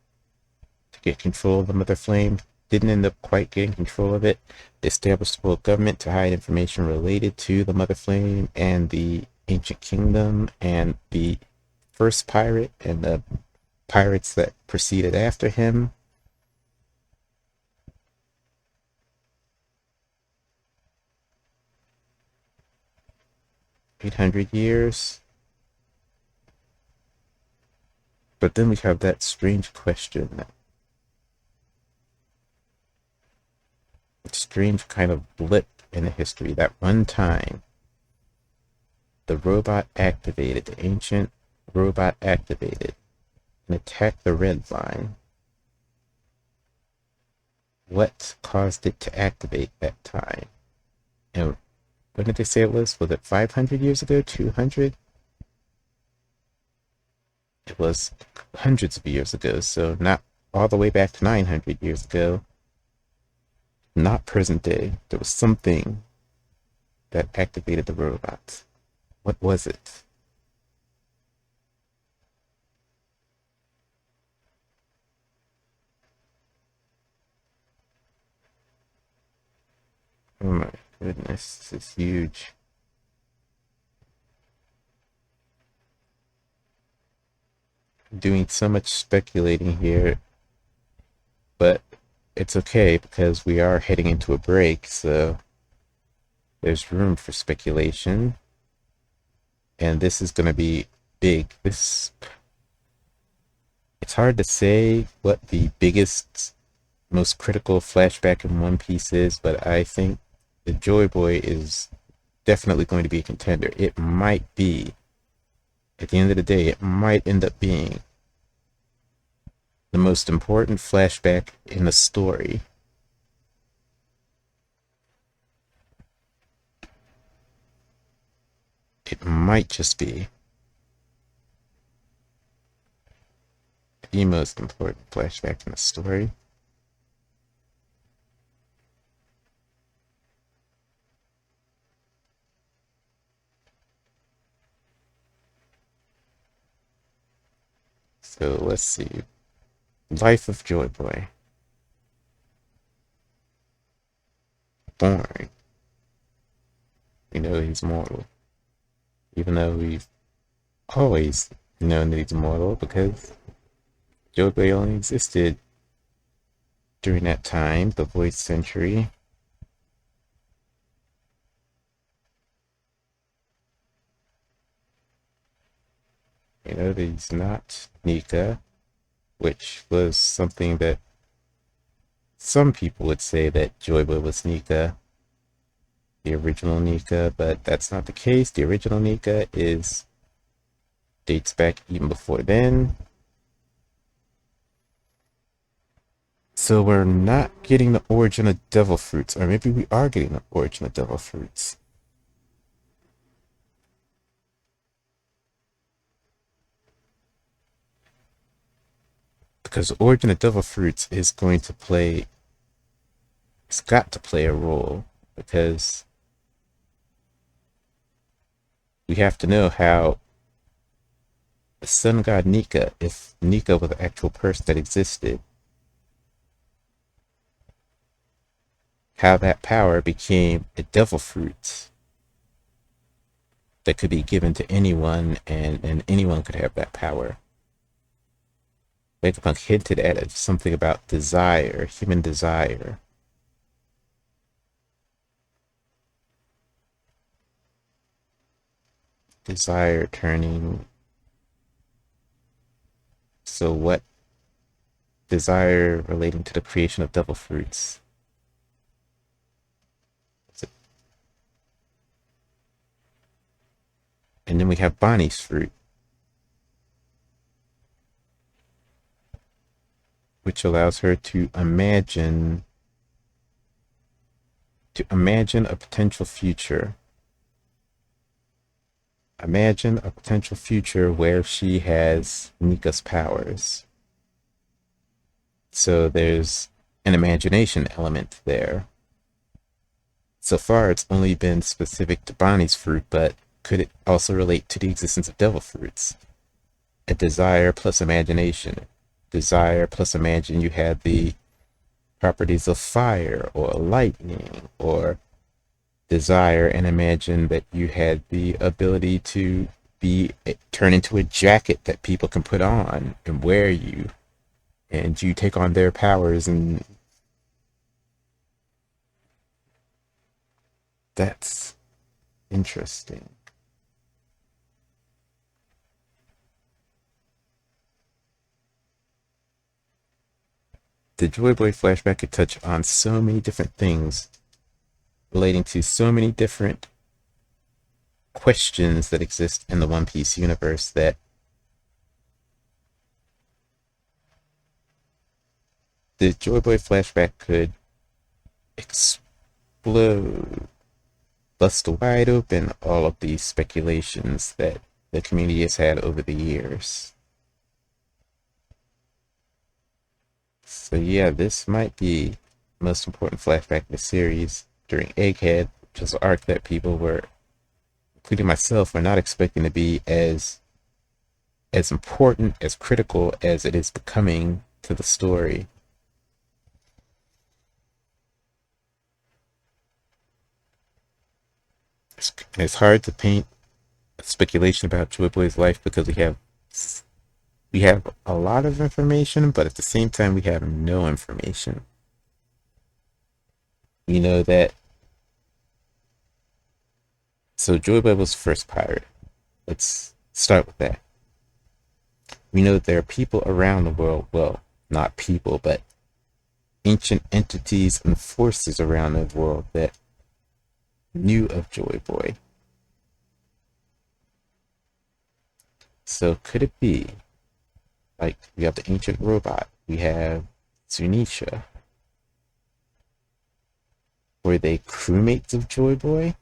to get control of the mother flame. Didn't end up quite getting control of it. They established the world government to hide information related to the mother flame and the ancient kingdom and the first pirate and the pirates that proceeded after him. $800. But then we have that strange question, that strange kind of blip in the history. That one time, the robot activated, the ancient robot activated and attacked the red line. What caused it to activate that time? And when did they say it was? Was it 500 years ago? 200? It was hundreds of years ago, so not all the way back to 900 years ago. Not present day. There was something that activated the robots. What was it? Oh my goodness, this is huge. Doing so much speculating here, but it's okay because we are heading into a break, so there's room for speculation. And this is going to be big. It's hard to say what the biggest, most critical flashback in One Piece is, but I think the Joy Boy is definitely going to be a contender. It might be, at the end of the day, it might end up being the most important flashback in the story. It might just be the most important flashback in the story. So let's see. Life of Joy Boy. Born. We know he's mortal. Even though we've always known that he's mortal, because Joy Boy only existed during that time, the Void Century. You know that he's not Nika, which was something that some people would say that Joy Boy was Nika, the original Nika, but that's not the case. The original Nika is dates back even before then. So we're not getting the origin of devil fruits, or maybe we are getting the origin of devil fruits. Because the origin of devil fruits is going to play, it's got to play a role, because we have to know how the sun god Nika, if Nika was an actual person that existed, how that power became a devil fruit that could be given to anyone, and anyone could have that power. Vegapunk hinted at it, something about desire, human desire. Desire turning. So what? Desire relating to the creation of devil fruits. And then we have Bonnie's fruit, which allows her to imagine a potential future. Imagine a potential future where she has Nika's powers. So there's an imagination element there. So far, it's only been specific to Bonnie's fruit, but could it also relate to the existence of devil fruits? A desire plus imagination. Desire plus imagine you had the properties of fire or lightning, or desire and imagine that you had the ability to turn into a jacket that people can put on and wear you, and you take on their powers, and that's interesting. The Joy Boy flashback could touch on so many different things relating to so many different questions that exist in the One Piece universe, that the Joy Boy flashback could explode, bust wide open all of these speculations that the community has had over the years. So yeah, this might be the most important flashback in the series during Egghead, which is an arc that people were, including myself, were not expecting to be as important, as critical as it is becoming to the story. It's hard to paint speculation about Joy Boy's life because we have a lot of information, but at the same time we have no information. We know that, so Joy Boy was the first pirate. Let's start with that. We know that there are people around the world, well, not people, but ancient entities and forces around the world that knew of Joy Boy. So could it be, like, we have the ancient robot, we have Zunisha. Were they crewmates of Joy Boy?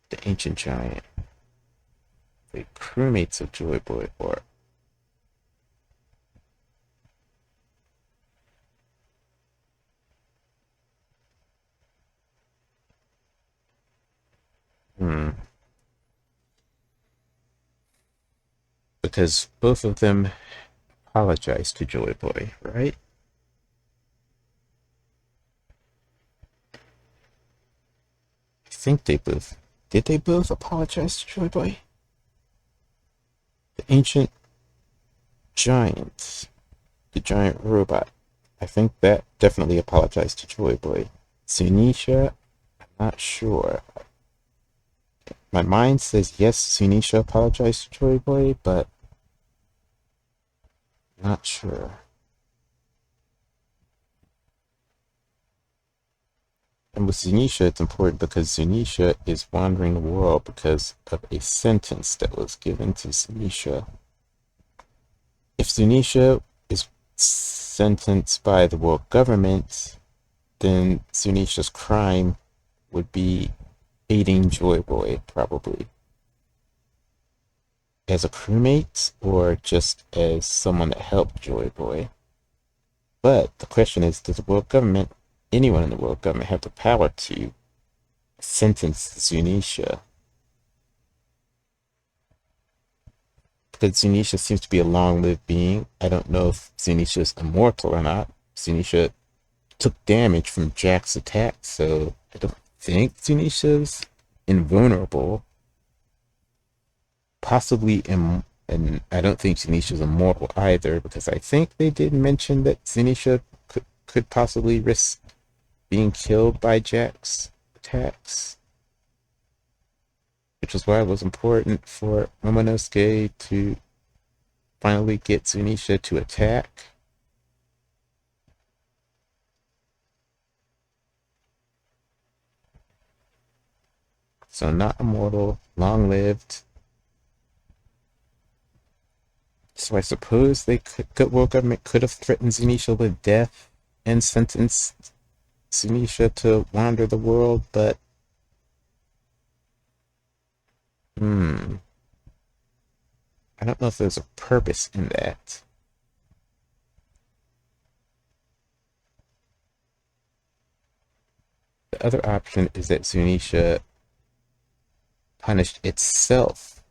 The ancient giant. The crewmates of Joy Boy, or hmm, because both of them apologized to Joy Boy, right? I think they both did. They both apologize to Joy Boy? The ancient giant, the giant robot. I think that definitely apologized to Joy Boy. Sunisha, I'm not sure. My mind says yes, Sunisha apologized to Joy Boy, but not sure. And with Zunisha, it's important because Zunisha is wandering the world because of a sentence that was given to Zunisha. If Zunisha is sentenced by the world government, then Zunisha's crime would be aiding Joy Boy, probably. As a crewmate or just as someone that helped Joy Boy. But the question is, does the world government, anyone in the world government, have the power to sentence Zunisha? Because Zunisha seems to be a long-lived being. I don't know if Zunisha is immortal or not. Zunisha took damage from Jack's attack, so I don't think Zunisha's invulnerable. Possibly, and I don't think Zunisha's immortal either, because I think they did mention that Zunisha could possibly risk being killed by Jack's attacks, which is why it was important for Momonosuke to finally get Zunisha to attack. So not immortal, long-lived. So I suppose they world government could have threatened Zunisha with death and sentenced Zunisha to wander the world, but I don't know if there's a purpose in that. The other option is that Zunisha punished itself,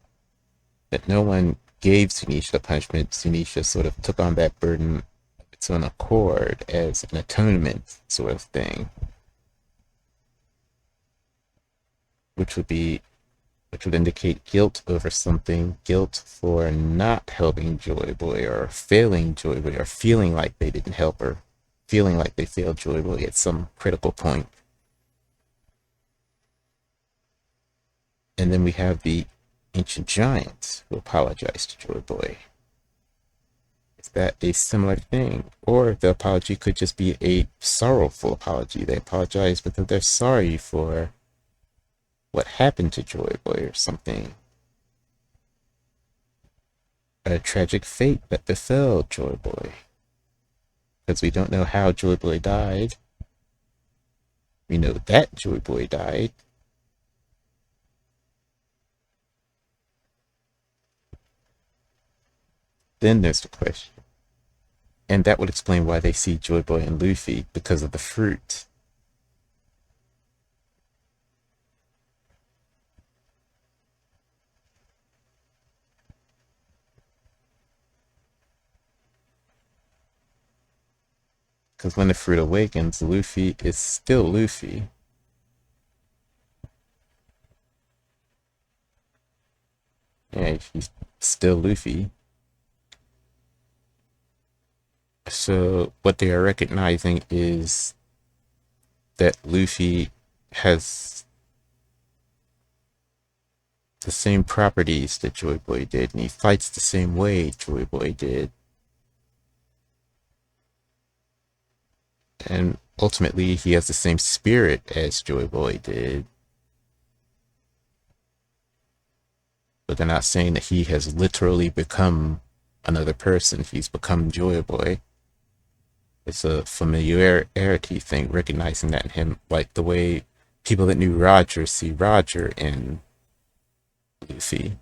that no one gave Zunisha the punishment. Zunisha sort of took on that burden of its own accord as an atonement sort of thing, which would indicate guilt over something, guilt for not helping Joy Boy or failing Joy Boy or feeling like they didn't help her, feeling like they failed Joy Boy at some critical point. And then we have the ancient giant who apologized to Joy Boy. Is that a similar thing? Or the apology could just be a sorrowful apology. They apologize because they're sorry for what happened to Joy Boy or something. A tragic fate that befell Joy Boy. Because we don't know how Joy Boy died. We know that Joy Boy died. Then there's the question. And that would explain why they see Joy Boy and Luffy, because of the fruit. Because when the fruit awakens, Luffy is still Luffy. Yeah, he's still Luffy. So what they are recognizing is that Luffy has the same properties that Joy Boy did, and he fights the same way Joy Boy did. And ultimately, he has the same spirit as Joy Boy did. But they're not saying that he has literally become another person. He's become Joy Boy. It's a familiarity thing, recognizing that in him, like the way people that knew Roger see Roger in Luffy.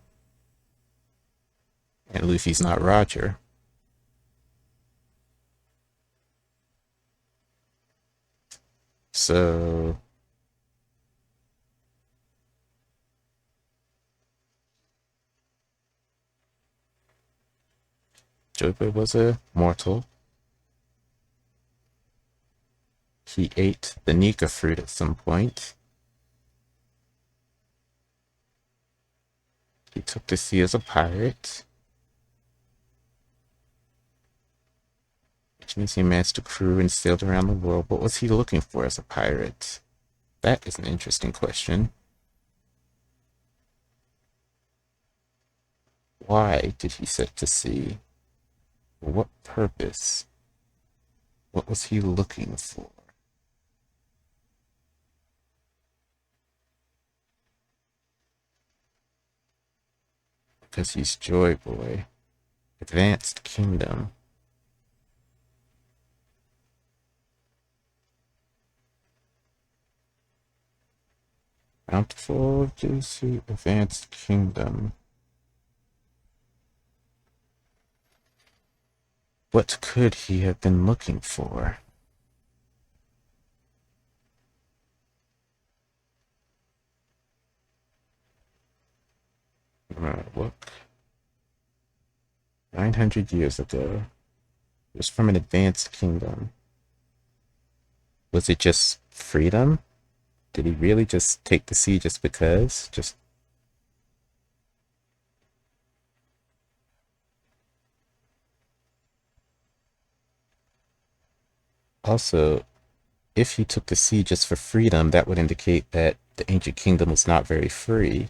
And Luffy's not Roger. So Joy Boy was a mortal. He ate the Nika fruit at some point. He took to sea as a pirate, which means he managed to crew and sailed around the world. What was he looking for as a pirate? That is an interesting question. Why did he set to sea? For what purpose? What was he looking for? because he's Joy Boy. Advanced Kingdom. Bountiful Jutsu Advanced Kingdom. What could he have been looking for? Look. 900 years ago. It was from an advanced kingdom. Was it just freedom? Did he really just take the sea just because? Just also, if he took the sea just for freedom, that would indicate that the ancient kingdom was not very free,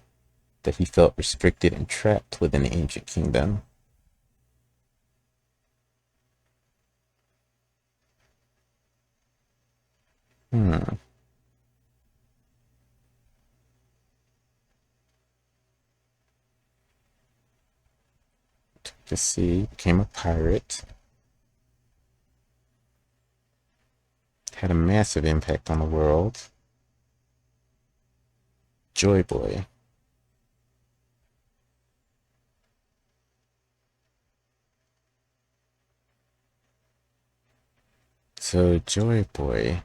that he felt restricted and trapped within the ancient kingdom. Hmm. Took the sea, became a pirate, had a massive impact on the world. Joy Boy. So, Joy Boy.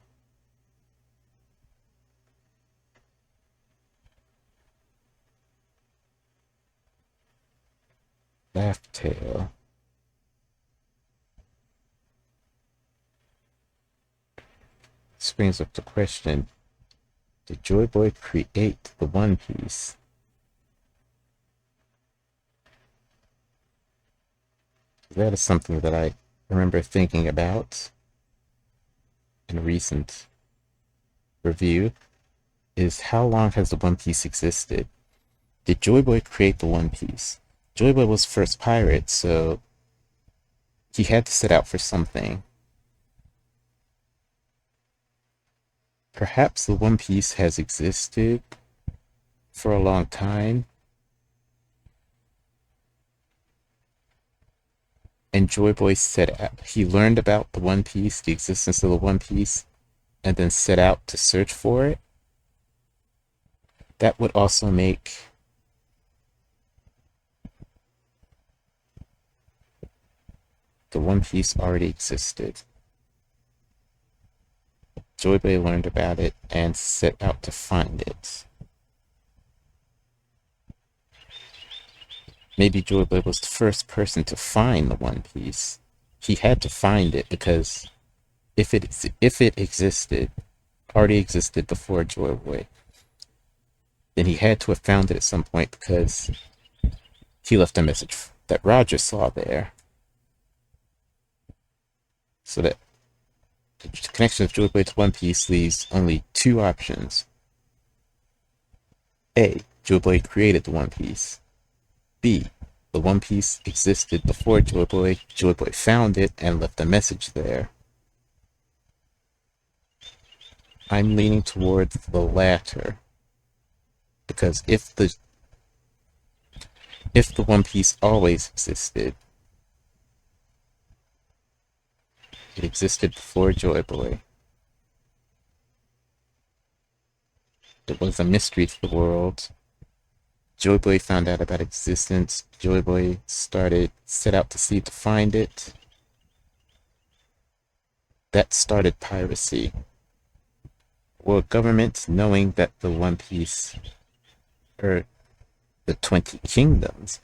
Laugh Tale. This brings up the question, did Joy Boy create the One Piece? That is something that I remember thinking about in a recent review, is how long has the One Piece existed? Did Joy Boy create the One Piece? Joy Boy was first pirate, so he had to set out for something. Perhaps the One Piece has existed for a long time, and Joy Boy set out, he learned about the One Piece, the existence of the One Piece, and then set out to search for it. That would also make the One Piece already existed. Joy Boy learned about it and set out to find it. Maybe Joy Boy was the first person to find the One Piece. He had to find it because if it existed, already existed before Joy Boy, then he had to have found it at some point because he left a message that Roger saw there. So that the connection of Joy Boy to One Piece leaves only two options. A. Joy Boy created the One Piece. B. The One Piece existed before Joy Boy. Joy Boy found it and left a message there. I'm leaning towards the latter. Because if the One Piece always existed, it existed before Joy Boy. It was a mystery to the world. Joy Boy found out about existence. Joy Boy set out to sea to find it. That started piracy. World governments, knowing that the One Piece, or the 20 Kingdoms,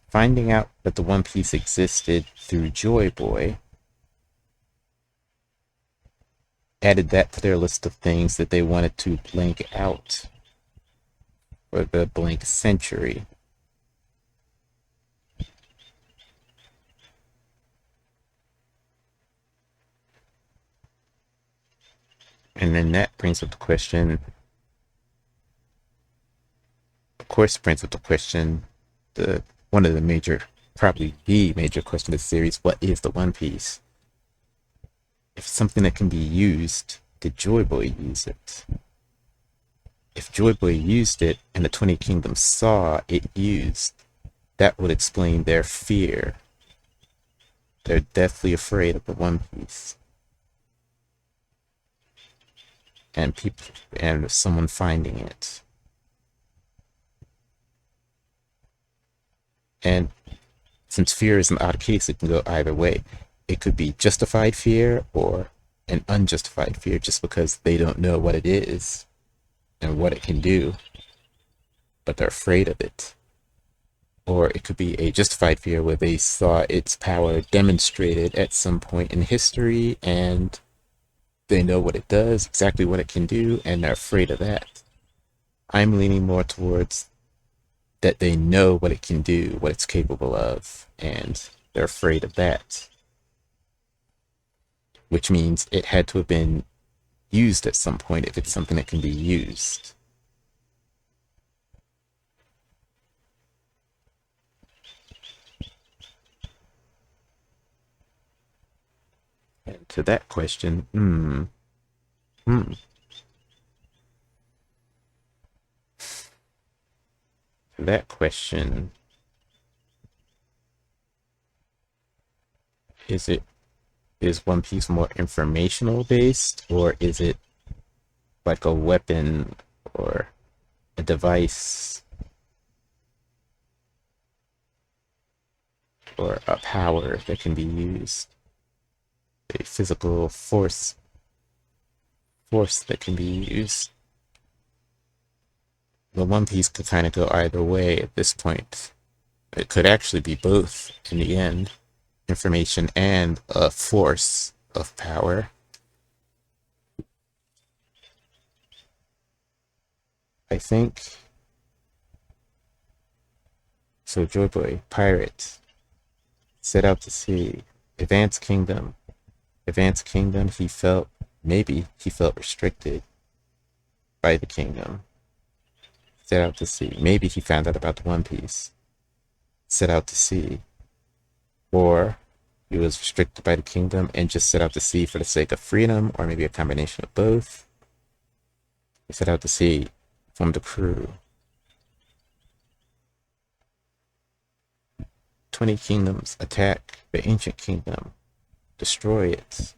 finding out that the One Piece existed through Joy Boy, added that to their list of things that they wanted to blank out for the blank century. And then that brings up the question, of course, brings up the question, one of the major, probably the major question of the series, what is the One Piece? If something that can be used, did Joy Boy use it? If Joy Boy used it and the 20 Kingdoms saw it used, that would explain their fear. They're deathly afraid of the One Piece. And people and someone finding it. And since fear is an odd case, it can go either way. It could be justified fear or an unjustified fear just because they don't know what it is and what it can do, but they're afraid of it. Or it could be a justified fear where they saw its power demonstrated at some point in history and they know what it does, exactly what it can do, and they're afraid of that. I'm leaning more towards that they know what it can do, what it's capable of, and they're afraid of that. Which means it had to have been used at some point if it's something that can be used. And to that question, to that question, is One Piece more informational based, or is it like a weapon or a device or a power that can be used? A physical force that can be used. The One Piece could kind of go either way at this point. It could actually be both in the end, information and a force of power. I think so. Joy Boy, pirate, set out to sea, advanced kingdom. Advanced kingdom, he felt restricted by the kingdom. Set out to sea. Maybe he found out about the One Piece. Set out to sea. Or he was restricted by the kingdom and just set out to sea for the sake of freedom, or maybe a combination of both. He set out to sea from the crew. 20 kingdoms attack the ancient kingdom, destroy it.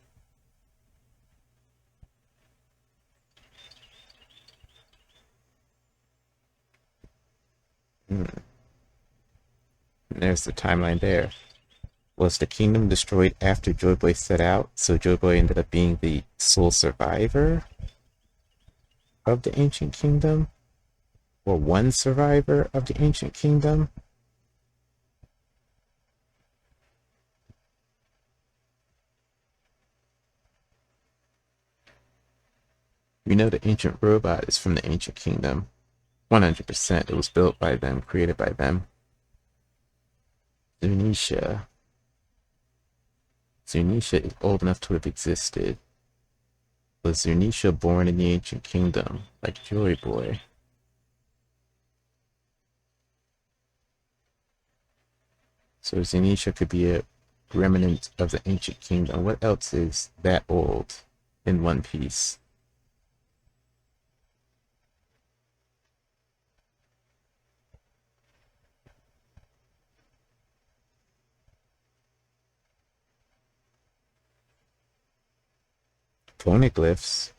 And there's the timeline there. Was the kingdom destroyed after Joy Boy set out? So Joy Boy ended up being the sole survivor of the ancient kingdom? Or one survivor of the ancient kingdom? We know the ancient robot is from the ancient kingdom. 100%. It was built by them, created by them. Zunisha. Zunisha is old enough to have existed. Was Zunisha born in the ancient kingdom, like Joy Boy? So Zunisha could be a remnant of the ancient kingdom. What else is that old in One Piece? Poneglyphs.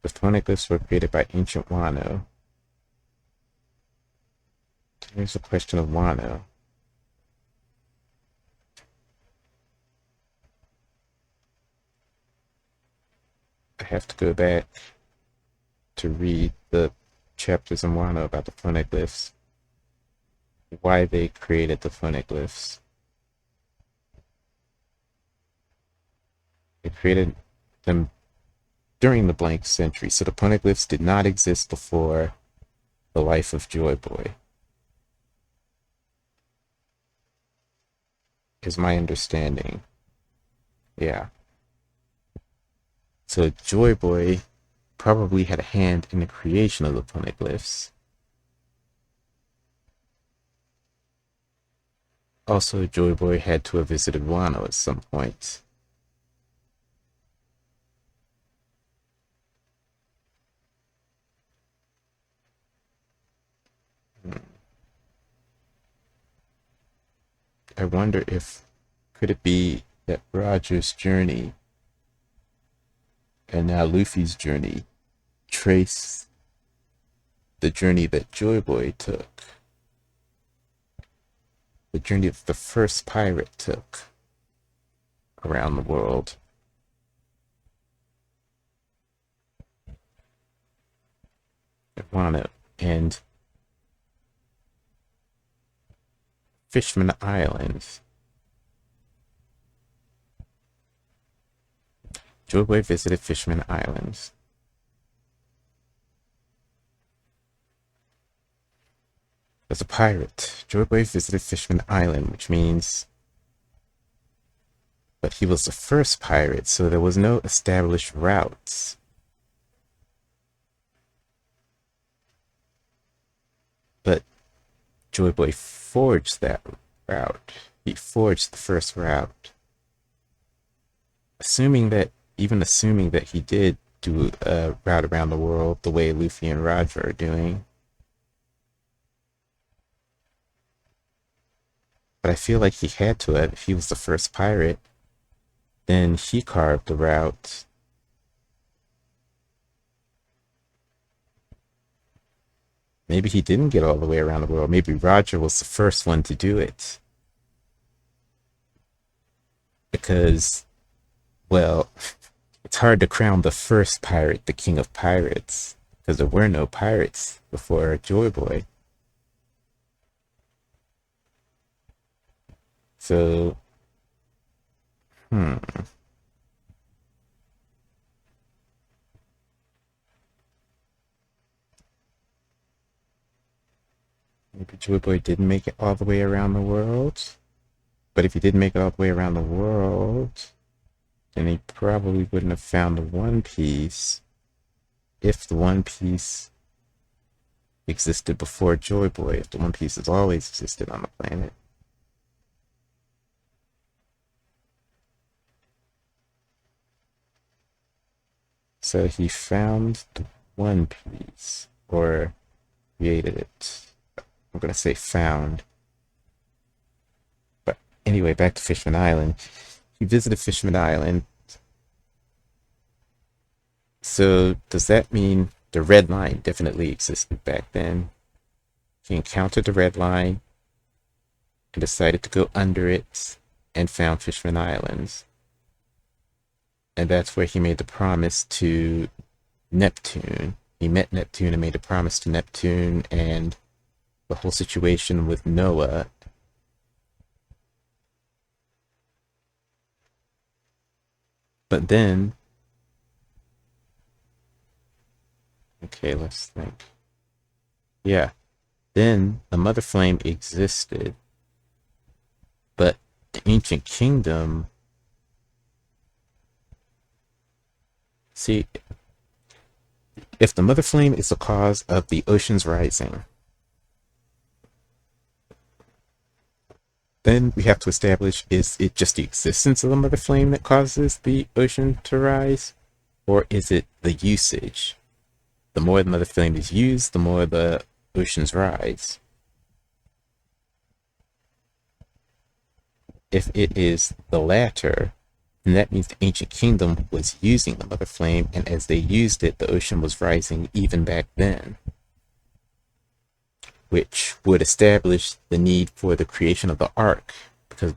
The poneglyphs were created by ancient Wano. Here's a question of Wano. I have to go back to read the chapters in Wano about the poneglyphs. Why they created the poneglyphs. They created them during the blank century, so the poneglyphs did not exist before the life of Joy Boy, is my understanding. Yeah. So Joy Boy probably had a hand in the creation of the poneglyphs. Also, Joy Boy had to have visited Wano at some point. I wonder if could it be that Roger's journey and now Luffy's journey trace the journey that Joy Boy took, the journey that the first pirate took around the world. Wano and Fishman Island. Joy Boy visited Fishman Islands. As a pirate, Joy Boy visited Fishman Island, which means... But he was the first pirate, so there was no established routes. But Joy Boy forged that route. He forged the first route. Even assuming that he did do a route around the world the way Luffy and Roger are doing. But I feel like he had to have. If he was the first pirate, then he carved the route. Maybe he didn't get all the way around the world. Maybe Roger was the first one to do it. Because, well, it's hard to crown the first pirate the king of pirates, because there were no pirates before Joy Boy. So, maybe Joy Boy didn't make it all the way around the world. But if he didn't make it all the way around the world, then he probably wouldn't have found the One Piece if the One Piece existed before Joy Boy, if the One Piece has always existed on the planet. So he found the One Piece, or created it. I'm going to say found. But anyway, back to Fishman Island. He visited Fishman Island. So does that mean the Red Line definitely existed back then? He encountered the Red Line and decided to go under it and found Fishman Islands. And that's where he made the promise to Neptune. He met Neptune and made a promise to Neptune, and the whole situation with Noah. But then, okay, let's think. Yeah, then the Mother Flame existed, but the Ancient Kingdom... See, if the Mother Flame is the cause of the oceans rising, then we have to establish, is it just the existence of the Mother Flame that causes the ocean to rise? Or is it the usage? The more the Mother Flame is used, the more the oceans rise. If it is the latter, then that means the Ancient Kingdom was using the Mother Flame, and as they used it, the ocean was rising even back then, which would establish the need for the creation of the Ark, because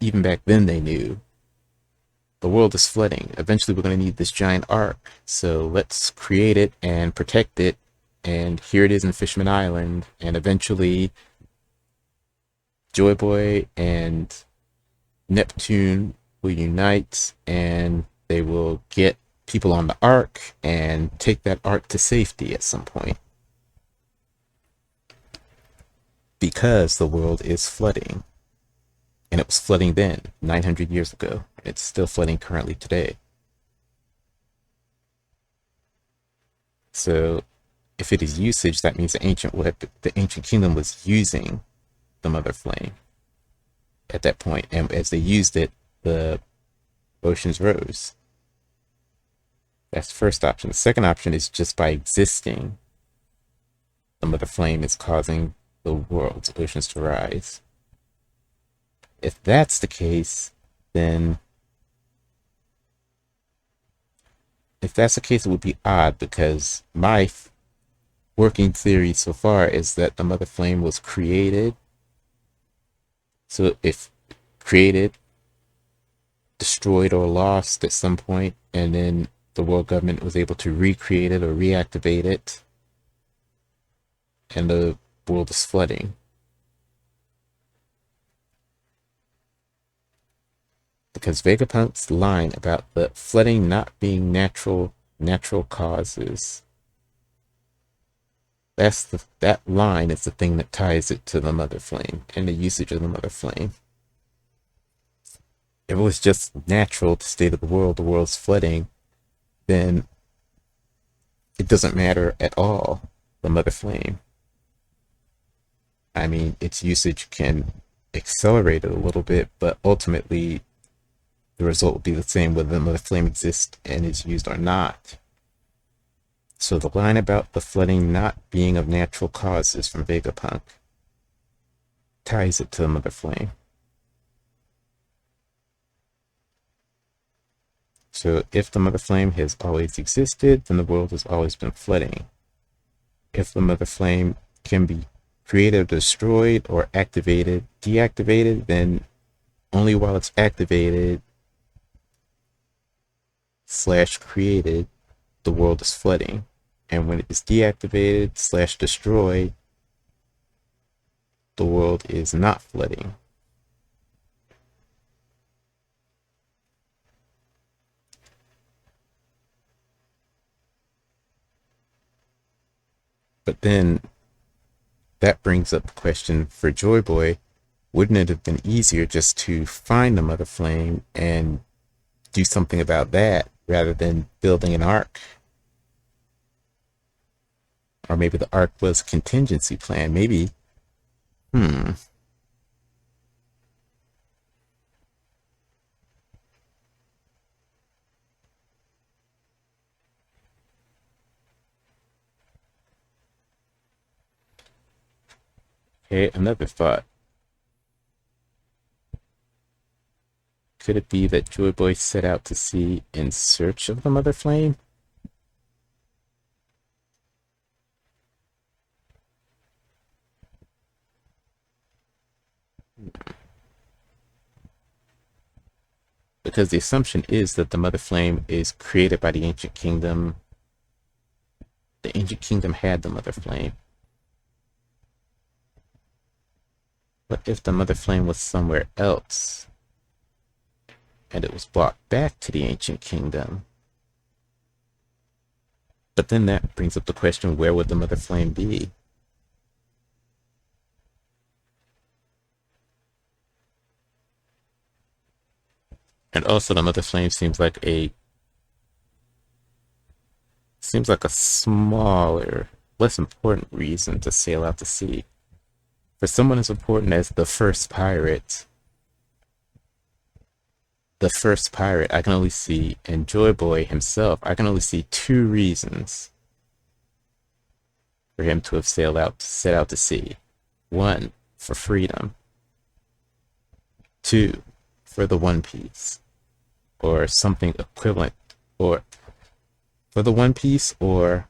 even back then they knew the world is flooding. Eventually we're going to need this giant Ark, so let's create it and protect it, and here it is in Fishman Island, and eventually Joy Boy and Neptune will unite, and they will get people on the Ark and take that Ark to safety at some point. Because the world is flooding. And it was flooding then, 900 years ago. It's still flooding currently today. So, if it is usage, that means the Ancient Kingdom was using the Mother Flame at that point. And as they used it, the oceans rose. That's the first option. The second option is just by existing, the Mother Flame is causing the world's oceans to rise. if that's the case, then if that's the case, it would be odd because my working theory so far is that the mother flame was created. So if created, destroyed, or lost at some point, and then the world government was able to recreate it or reactivate it, and the world is flooding. Because Vegapunk's line about the flooding not being natural causes, that line is the thing that ties it to the mother flame and the usage of the mother flame. If it was just natural to state of the world's flooding, then it doesn't matter at all, the mother flame. I mean, its usage can accelerate it a little bit, but ultimately the result will be the same whether the mother flame exists and is used or not. So the line about the flooding not being of natural causes from Vegapunk ties it to the mother flame. So if the mother flame has always existed, then the world has always been flooding. If the mother flame can be created, destroyed, or activated, deactivated, then only while it's activated / created, the world is flooding. And when it is deactivated / destroyed, the world is not flooding. But then that brings up the question for Joy Boy, wouldn't it have been easier just to find the mother flame and do something about that rather than building an arc? Or maybe the arc was a contingency plan. Maybe, Okay, another thought. Could it be that Joy Boy set out to sea in search of the mother flame? Because the assumption is that the mother flame is created by the ancient kingdom. The ancient kingdom had the mother flame. What if the mother flame was somewhere else and it was brought back to the ancient kingdom? But then that brings up the question, where would the mother flame be? And also the mother flame seems like a smaller, less important reason to sail out to sea. For someone as important as the first pirate, I can only see, and Joy Boy himself, I can only see 2 reasons for him to have set out to sea. 1, for freedom. 2, for the One Piece, or something equivalent, or for the One Piece, or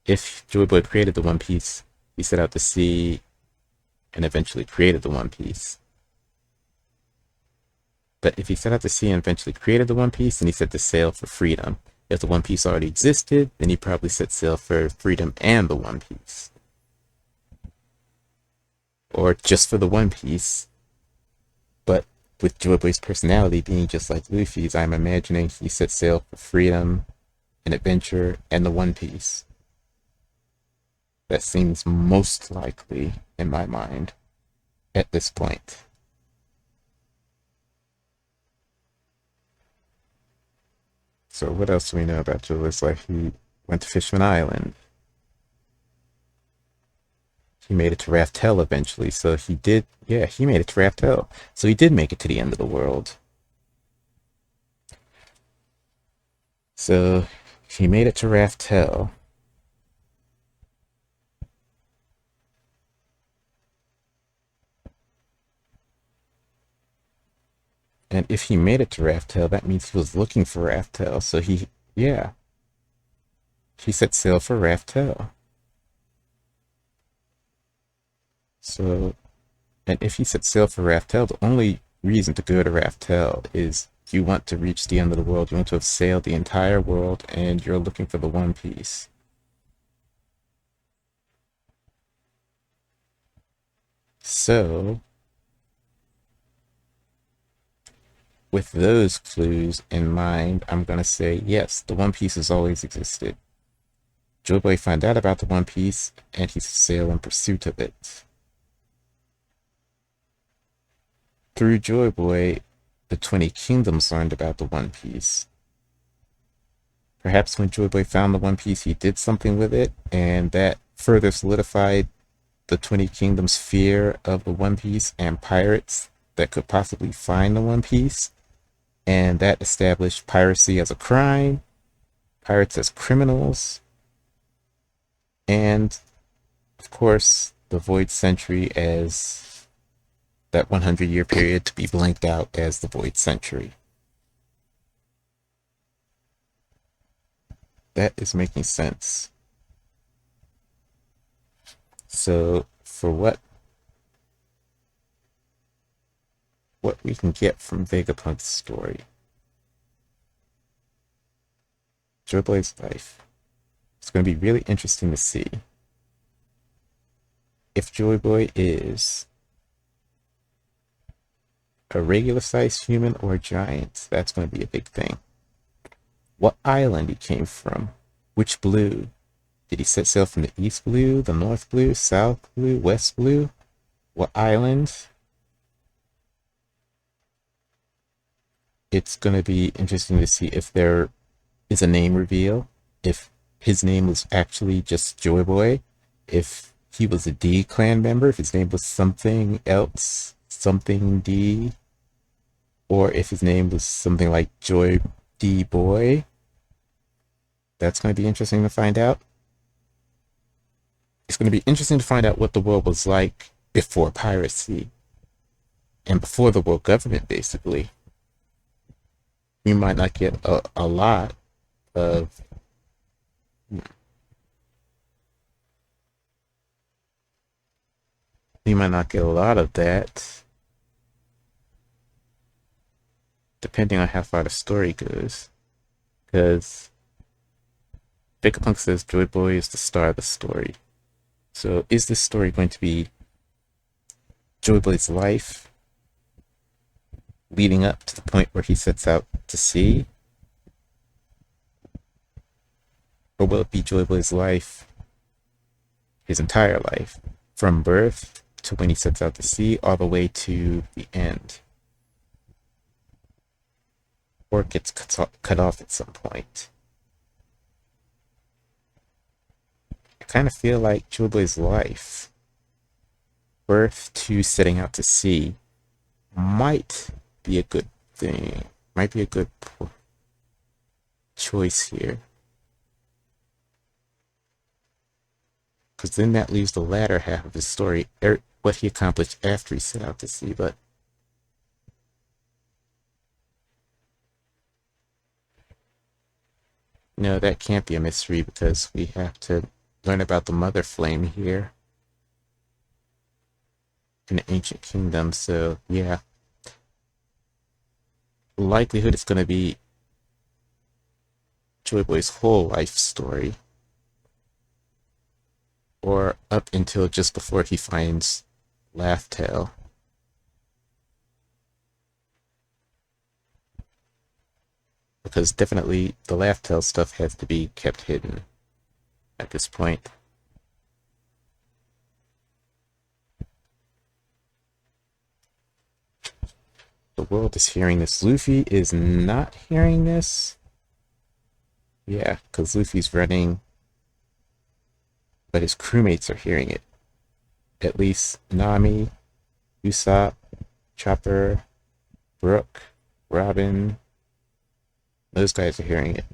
if Joy Boy created the One Piece, he set out to sea and eventually created the One Piece. But if he set out to sea and eventually created the One Piece, then he set to sail for freedom. If the One Piece already existed, then he probably set sail for freedom and the One Piece. Or just for the One Piece. But with Joy Boy's personality being just like Luffy's, I'm imagining he set sail for freedom and adventure and the One Piece. That seems most likely in my mind at this point. So what else do we know about Julius? Like, he went to Fishman Island. He made it to Raftel eventually, so he made it to Raftel. So he did make it to the end of the world. So he made it to Raftel. And if he made it to Raftel, that means he was looking for Raftel. So yeah, he set sail for Raftel. So, and if he set sail for Raftel, the only reason to go to Raftel is you want to reach the end of the world. You want to have sailed the entire world, and you're looking for the One Piece. So, with those clues in mind, I'm going to say yes, the One Piece has always existed. Joy Boy found out about the One Piece, and he's sail in pursuit of it. Through Joy Boy, the 20 Kingdoms learned about the One Piece. Perhaps when Joy Boy found the One Piece, he did something with it, and that further solidified the 20 Kingdoms' fear of the One Piece and pirates that could possibly find the One Piece. And that established piracy as a crime, pirates as criminals, and, of course, the Void Century as that 100-year period to be blanked out as the Void Century. That is making sense. So, for what we can get from Vegapunk's story, Joy Boy's life, it's going to be really interesting to see if Joy Boy is a regular sized human or a giant. That's going to be a big thing. What island he came from, which blue. Did he set sail from the East Blue, the North Blue, South Blue, West Blue? What island? It's going to be interesting to see if there is a name reveal, if his name was actually just Joy Boy, if he was a D clan member, if his name was something else, something D, or if his name was something like Joy D Boy. That's going to be interesting to find out. It's going to be interesting to find out what the world was like before piracy and before the world government, basically. We might not get a lot of that, depending on how far the story goes. Because Vegapunk says Joy Boy is the star of the story. So is this story going to be Joy Boy's life leading up to the point where he sets out to sea? Or will it be Joy Boy's life, his entire life, from birth to when he sets out to sea, all the way to the end? Or it gets cut off at some point. I kind of feel like Joy Boy's life, birth to setting out to sea, might be a good thing. Might be a good choice here. Because then that leaves the latter half of his story, what he accomplished after he set out to sea. But no, that can't be a mystery because we have to learn about the Mother Flame here in the Ancient Kingdom. So yeah, likelihood it's going to be Joy Boy's whole life story, or up until just before he finds Laugh Tale. Because definitely the Laugh Tale stuff has to be kept hidden at this point. The world is hearing this. Luffy is not hearing this. Yeah, because Luffy's running, but his crewmates are hearing it. At least Nami, Usopp, Chopper, Brook, Robin, those guys are hearing it.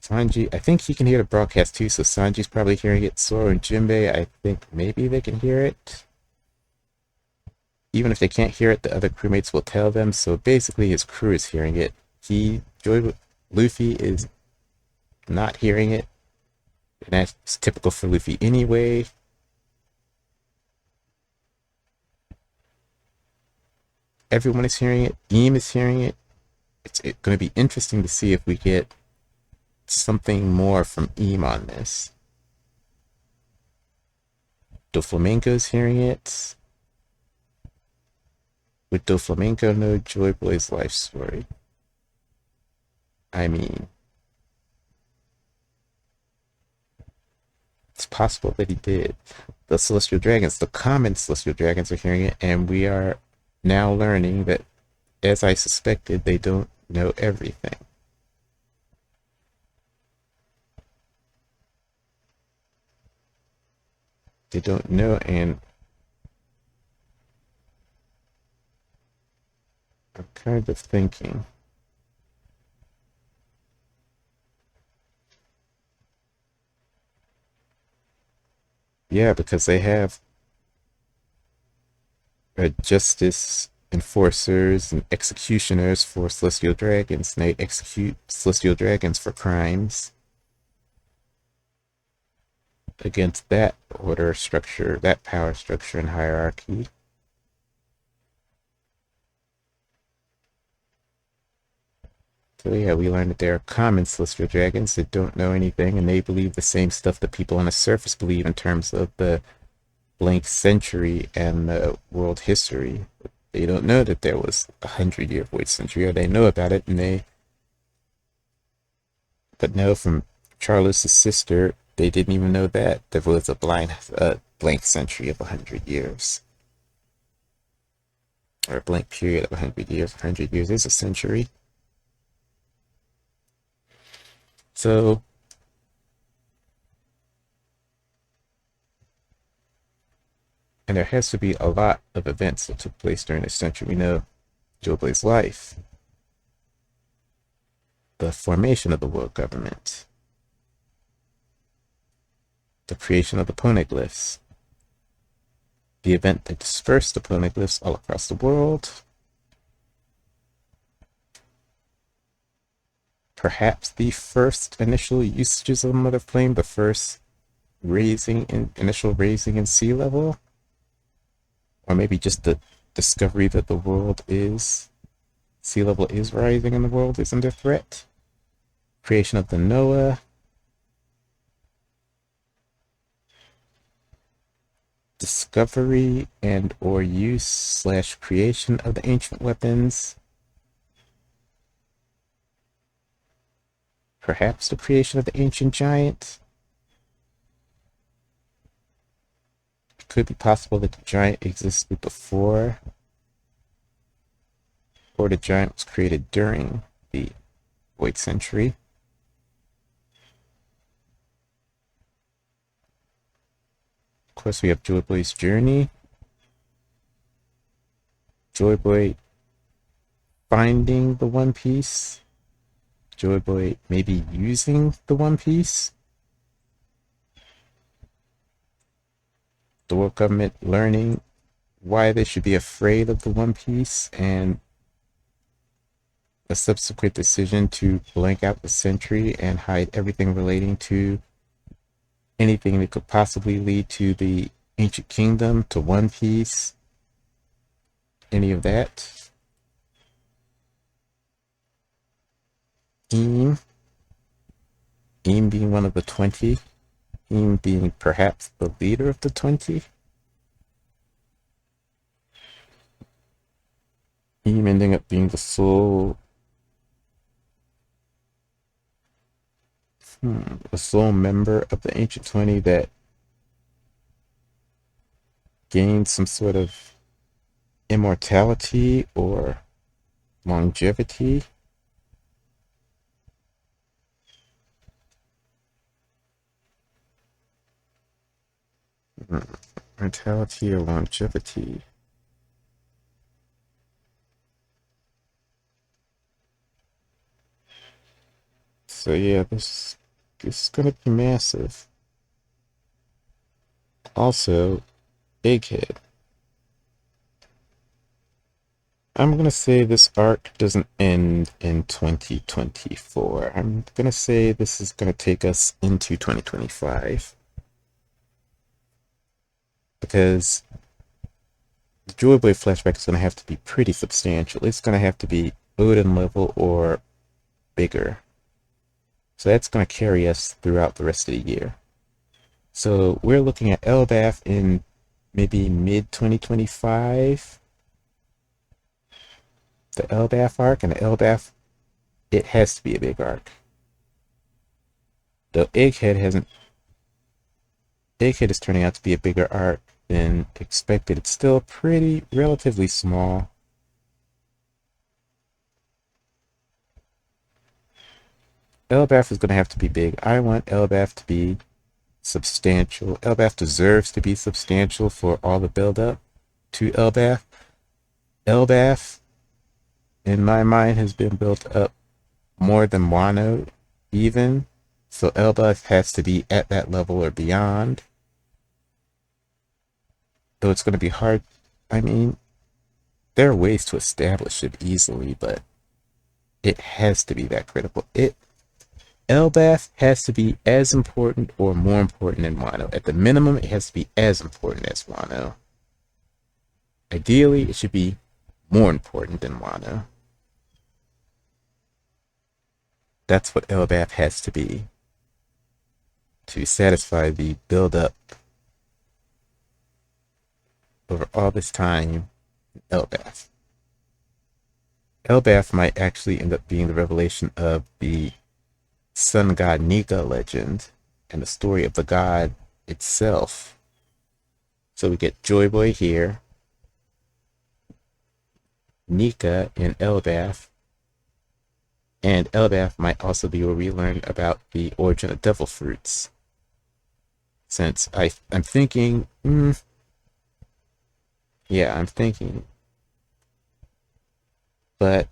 Sanji, I think he can hear the broadcast too, so Sanji's probably hearing it. Zoro and Jinbei, I think maybe they can hear it. even if they can't hear it, the other crewmates will tell them. So basically, his crew is hearing it. Luffy is not hearing it, and that's typical for Luffy anyway. Everyone is hearing it. Beam is hearing it. It's going to be interesting to see if we get something more from Eam on this. Doflamingo's hearing it. Would Doflamingo know Joy Boy's life story? I mean, it's possible that he did. The Celestial Dragons, the common Celestial Dragons are hearing it, and we are now learning that, as I suspected, they don't know everything. They don't know, and I'm kind of thinking, yeah, because they have justice enforcers and executioners for Celestial Dragons, and they execute Celestial Dragons for crimes against that order structure, that power structure and hierarchy. So yeah, we learned that there are common Celestial Dragons that don't know anything, and they believe the same stuff that people on the surface believe in terms of the blank century and the world history. They don't know that there was 100-year void century, or they know about it, but no, from Charles's sister, they didn't even know that there was a blank century of 100 years, or a blank period of 100 years. 100 years is a century. So and there has to be a lot of events that took place during this century. We know Joy Boy's life, the formation of the world government, the creation of the poneglyphs, the event that dispersed the poneglyphs all across the world, perhaps the first initial usages of Mother Flame, the first initial raising in sea level, or maybe just the discovery that the world is, sea level is rising and the world is under threat, creation of the Noah, discovery and or use / creation of the ancient weapons, perhaps the creation of the ancient giant. It could be possible that the giant existed before, or the giant was created during the Void Century. Of course, we have Joy Boy's journey. Joy Boy finding the One Piece. Joy Boy maybe using the One Piece. The world government learning why they should be afraid of the One Piece, and a subsequent decision to blank out the century and hide everything relating to anything that could possibly lead to the Ancient Kingdom, to One Piece, any of that. Eam being one of the 20, Eam being perhaps the leader of the 20. Eam ending up being the sole member of the Ancient 20 that gained some sort of immortality or longevity. Mortality or longevity. So yeah, this is gonna be massive. Also, Egghead. I'm gonna say this arc doesn't end in 2024. I'm gonna say this is gonna take us into 2025 because the Joy Boy flashback is gonna have to be pretty substantial. It's gonna have to be Odin level or bigger. So that's gonna carry us throughout the rest of the year. So we're looking at Elbaf in maybe mid 2025. The Elbaf arc, and the Elbaf, it has to be a big arc. Though Egghead is turning out to be a bigger arc than expected. It's still pretty relatively small. Elbaf is going to have to be big. I want Elbaf to be substantial. Elbaf deserves to be substantial for all the build-up to Elbaf. Elbaf, in my mind, has been built up more than Wano, even. So Elbaf has to be at that level or beyond. Though it's going to be hard. I mean, there are ways to establish it easily, but it has to be that critical. Elbaf has to be as important or more important than Wano. At the minimum, it has to be as important as Wano. Ideally, it should be more important than Wano. That's what Elbaf has to be to satisfy the build-up over all this time. Elbaf. Elbaf might actually end up being the revelation of the sun god Nika legend and the story of the god itself. So we get Joy Boy here, Nika in Elbaf, and Elbaf might also be where we learn about the origin of devil fruits. Since I'm thinking, yeah, I'm thinking, but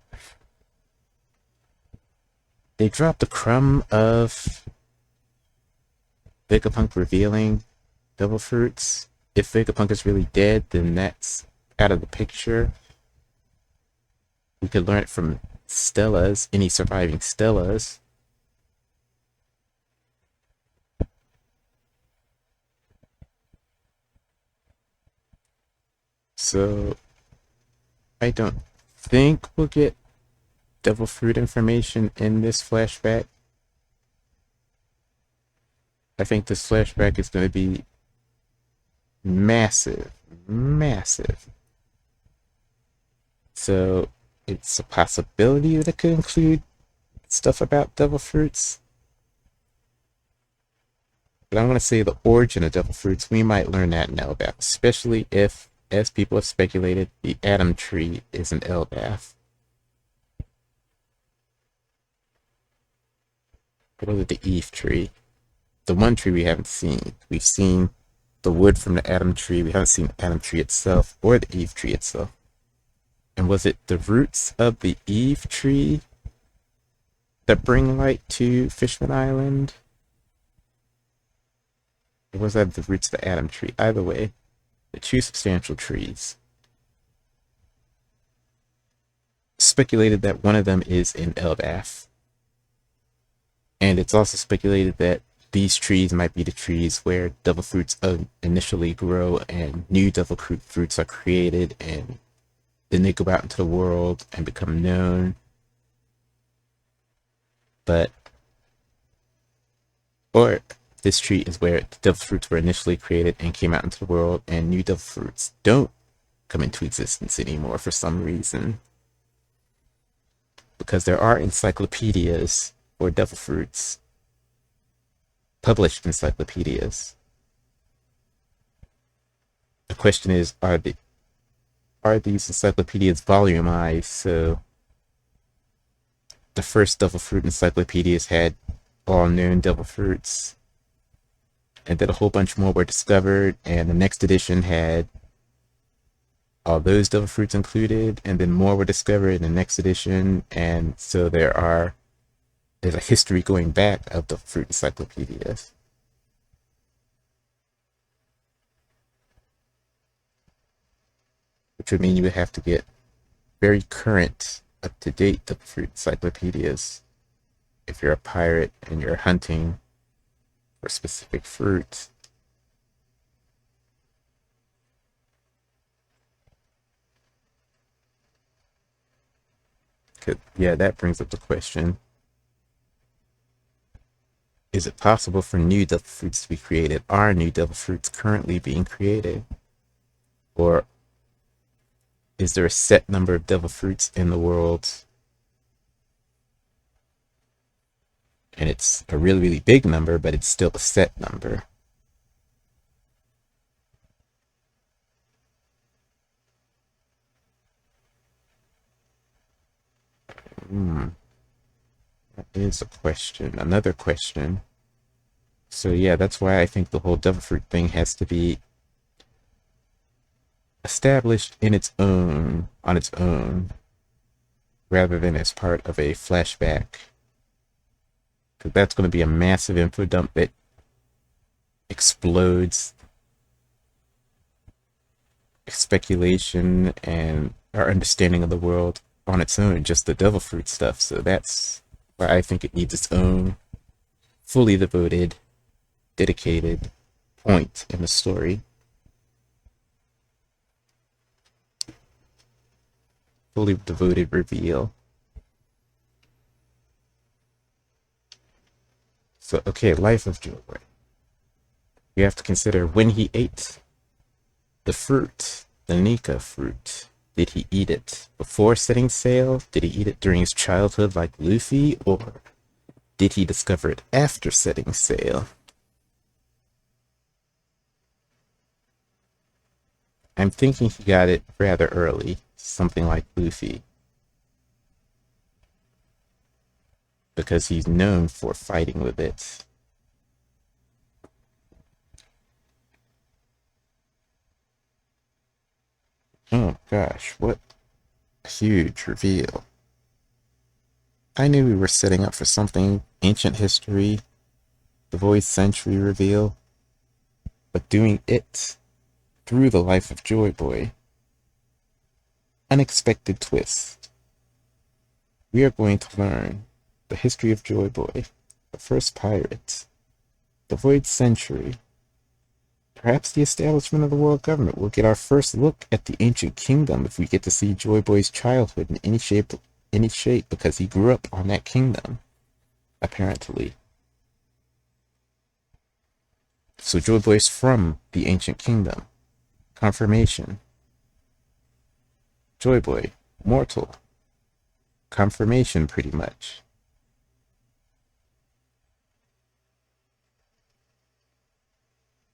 they dropped the crumb of Vegapunk revealing devil fruits. If Vegapunk is really dead, then that's out of the picture. We could learn it from Stellas, any surviving Stellas. So I don't think we'll get devil fruit information in this flashback. I think this flashback is going to be massive. So it's a possibility that it could include stuff about devil fruits. But I'm going to say the origin of devil fruits, we might learn that in Elbaf, especially if, as people have speculated, the Adam tree is an Elbaf. What was it, the Eve tree? The one tree we haven't seen. We've seen the wood from the Adam tree. We haven't seen the Adam tree itself or the Eve tree itself. And was it the roots of the Eve tree that bring light to Fishman Island? Or was that the roots of the Adam tree? Either way, the two substantial trees. Speculated that one of them is in Elbaf. And it's also speculated that these trees might be the trees where devil fruits initially grow and new devil fruits are created, and then they go out into the world and become known. Or this tree is where the devil fruits were initially created and came out into the world, and new devil fruits don't come into existence anymore for some reason. Because there are encyclopedias for devil fruits, published encyclopedias. The question is, are these encyclopedias volumized? So the first devil fruit encyclopedias had all known devil fruits, and then a whole bunch more were discovered, and the next edition had all those devil fruits included, and then more were discovered in the next edition, and so there's a history going back of the fruit encyclopedias. Which would mean you would have to get very current, up-to-date Devil Fruit encyclopedias. If you're a pirate and you're hunting for specific fruit, yeah, that brings up the question. Is it possible for new devil fruits to be created? Are new devil fruits currently being created? Or is there a set number of devil fruits in the world? And it's a really, really big number, but it's still a set number. That is a question. Another question. So yeah, that's why I think the whole devil fruit thing has to be established in its own, on its own, rather than as part of a flashback. Because that's going to be a massive info dump that explodes speculation and our understanding of the world on its own, just the devil fruit stuff. So that's why I think it needs its own fully devoted, dedicated point in the story. Fully devoted reveal. So, okay, Life of Joy. You have to consider when he ate the fruit, the Nika fruit. Did he eat it before setting sail? Did he eat it during his childhood like Luffy? Or did he discover it after setting sail? I'm thinking he got it rather early, something like Luffy. Because he's known for fighting with it. Oh gosh, what a huge reveal. I knew we were setting up for something ancient history, the Void Century reveal, but doing it through the life of Joy Boy. Unexpected twist. We are going to learn the history of Joy Boy, the first pirate, the Void Century, perhaps the establishment of the world government. We'll get our first look at the ancient kingdom if we get to see Joy Boy's childhood in any shape, because he grew up on that kingdom, apparently. So Joy Boy's from the ancient kingdom. Confirmation. Joy Boy, mortal. Confirmation, pretty much.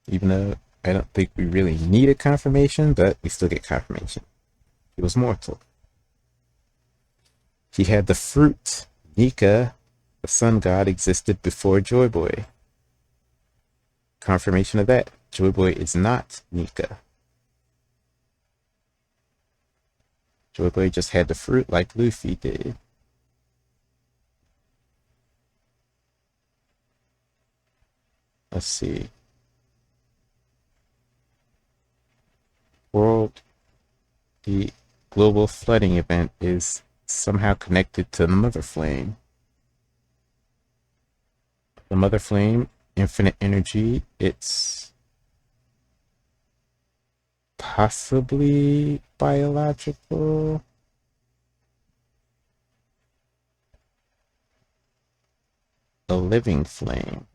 Even though I don't think we really need a confirmation, but we still get confirmation. He was mortal. He had the fruit. Nika, the sun god, existed before Joy Boy. Confirmation of that. Joy Boy is not Nika. Joy Boy just had the fruit like Luffy did. Let's see. The global flooding event is somehow connected to the Mother Flame. The Mother Flame, infinite energy, it's possibly biological. A living flame.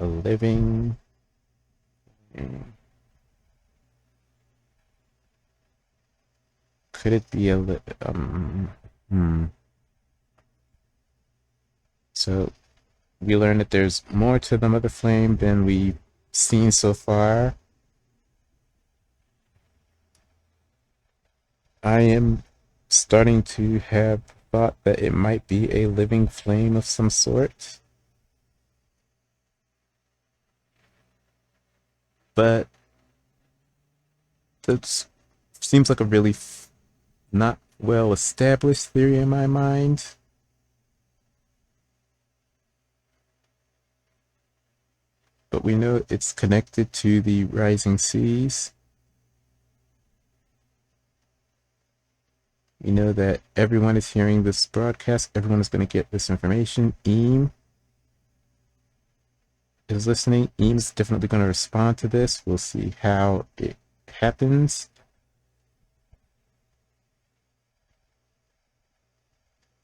A living flame. Could it be So we learned that there's more to the Mother Flame than we've seen so far. I am starting to have thought that it might be a living flame of some sort. But that seems like a really not well established theory in my mind. But we know it's connected to the rising seas. You know that everyone is hearing this broadcast. Everyone is going to get this information. Eam is listening. Eam is definitely going to respond to this. We'll see how it happens.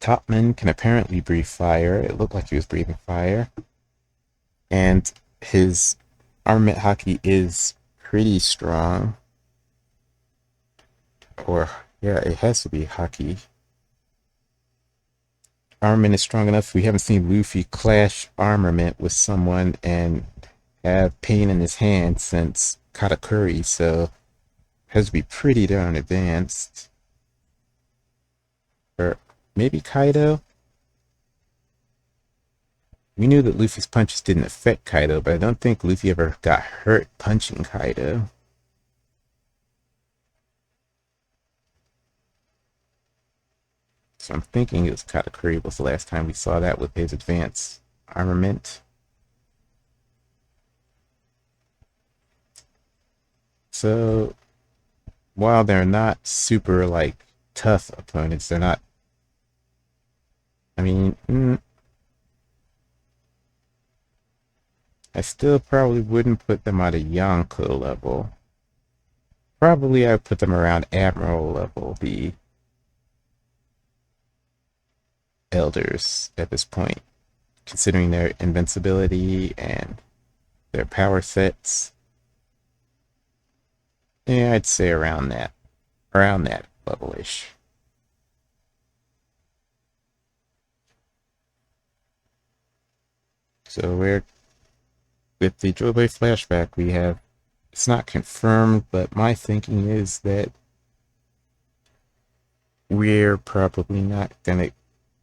Topman can apparently breathe fire. It looked like he was breathing fire. And his armament hockey is pretty strong. Or, yeah, it has to be hockey. Armament is strong enough. We haven't seen Luffy clash armament with someone and have pain in his hand since Katakuri, so it has to be pretty darn advanced. Or maybe Kaido? We knew that Luffy's punches didn't affect Kaido, but I don't think Luffy ever got hurt punching Kaido. So I'm thinking it was Katakuri was the last time we saw that with his advanced armament. So while they're not super like tough opponents, they're not. I mean, I still probably wouldn't put them at a Yonko level. Probably I'd put them around Admiral level, the elders at this point, considering their invincibility and their power sets. Yeah, I'd say around that level-ish. So we're with the Joy Boy flashback, we have, it's not confirmed, but my thinking is that we're probably not gonna,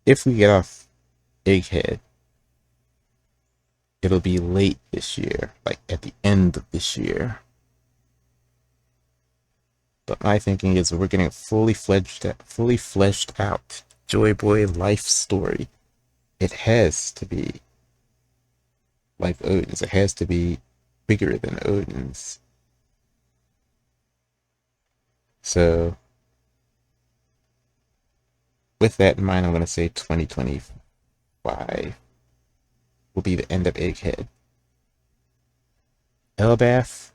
if we get off Egghead, it'll be late this year, like at the end of this year. But my thinking is we're getting a fully fleshed out Joy Boy life story. It has to be like Odin's. It has to be bigger than Odin's. So with that in mind, I'm going to say 2025 will be the end of Egghead. Elbaf.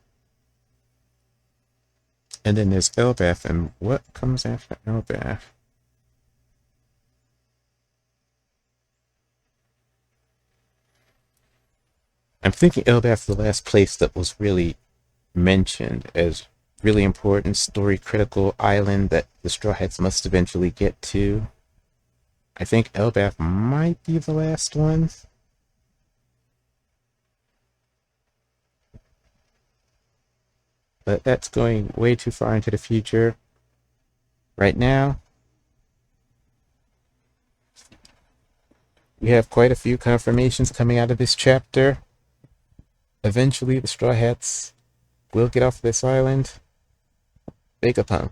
And then there's Elbaf, and what comes after Elbaf? I'm thinking Elbaf the last place that was really mentioned as really important story critical island that the Straw Hats must eventually get to. I think Elbaf might be the last one. But that's going way too far into the future. Right now, we have quite a few confirmations coming out of this chapter. Eventually, the Straw Hats will get off this island. Vegapunk.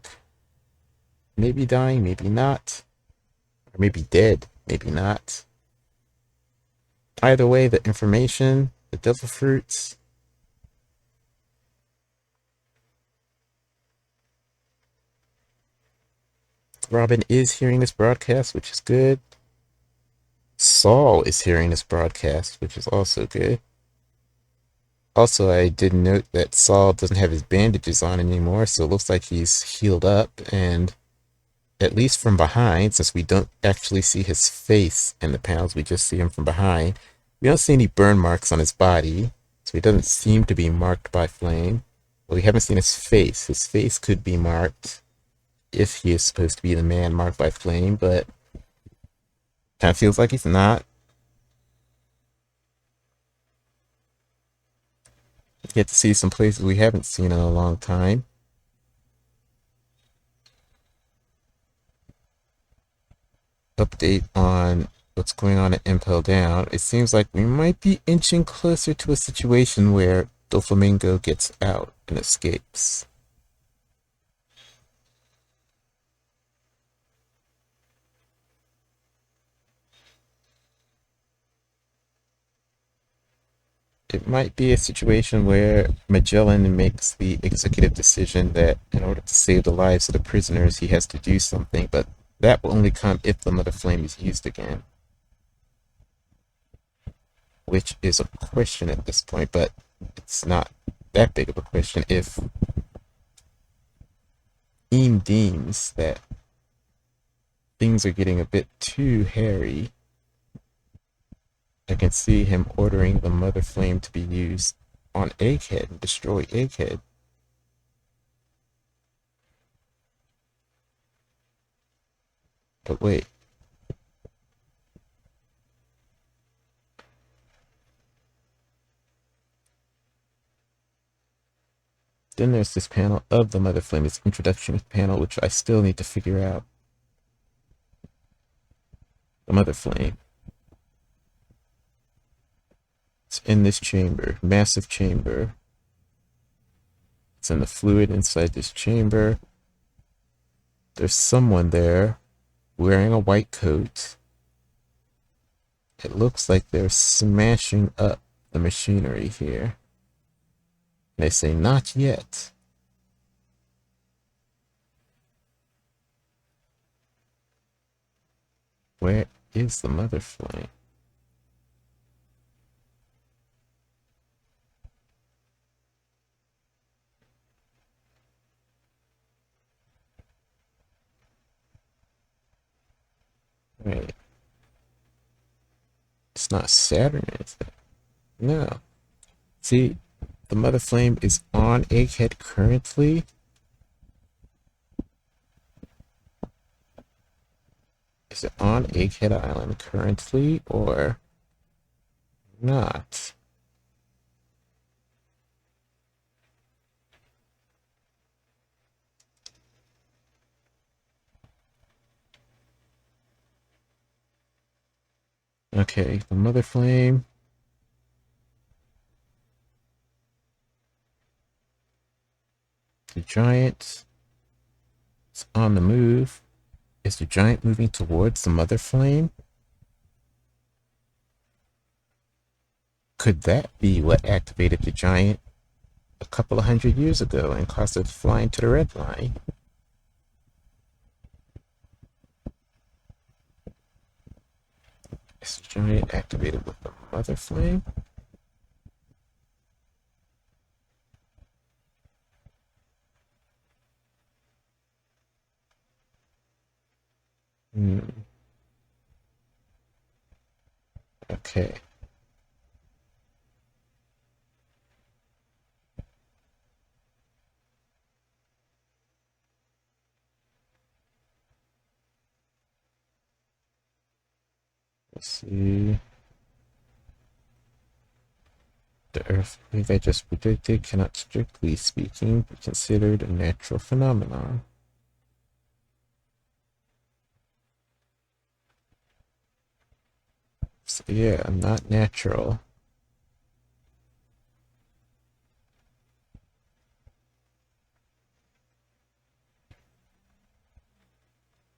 Maybe dying, maybe not. Or maybe dead, maybe not. Either way, the information, the devil fruits. Robin is hearing this broadcast, which is good. Saul is hearing this broadcast, which is also good. Also, I did note that Saul doesn't have his bandages on anymore, so it looks like he's healed up, and at least from behind, since we don't actually see his face in the panels, we just see him from behind. We don't see any burn marks on his body, so he doesn't seem to be marked by flame. But we haven't seen his face. His face could be marked if he is supposed to be the man marked by flame, but kind of feels like he's not. Get to see some places we haven't seen in a long time. Update on what's going on at Impel Down. It seems like we might be inching closer to a situation where Doflamingo gets out and escapes. It might be a situation where Magellan makes the executive decision that in order to save the lives of the prisoners, he has to do something, but that will only come if the Mother Flame is used again, which is a question at this point, but it's not that big of a question if Eam deems that things are getting a bit too hairy. I can see him ordering the Mother Flame to be used on Egghead and destroy Egghead. But wait. Then there's this panel of the Mother Flame, this introduction panel, which I still need to figure out. The Mother Flame. It's in this chamber, massive chamber. It's in the fluid inside this chamber. There's someone there wearing a white coat. It looks like they're smashing up the machinery here. They say, not yet. Where is the Mother Flame? Wait. It's not Saturn, is it? No. See, the Mother Flame is on Egghead currently. Is it on Egghead Island currently or not? Okay, the Mother Flame. The giant is on the move. Is the giant moving towards the Mother Flame? Could that be what activated the giant a couple of 100 years ago and caused it flying to the red line? Is the giant activated with the Mother Flame? Okay. Let's see. The earthquake I just predicted cannot, strictly speaking, be considered a natural phenomenon. So yeah, not natural.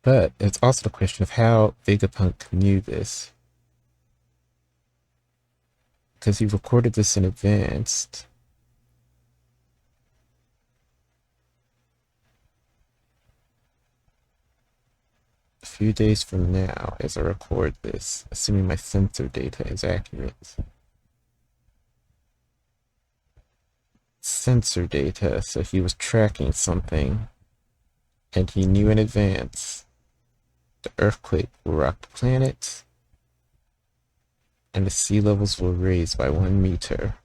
But it's also the question of how Vegapunk knew this. Because he recorded this in advance. A few days from now, as I record this, assuming my sensor data is accurate. Sensor data, so he was tracking something, and he knew in advance the earthquake will rock the planet, and the sea levels will raise by 1 meter.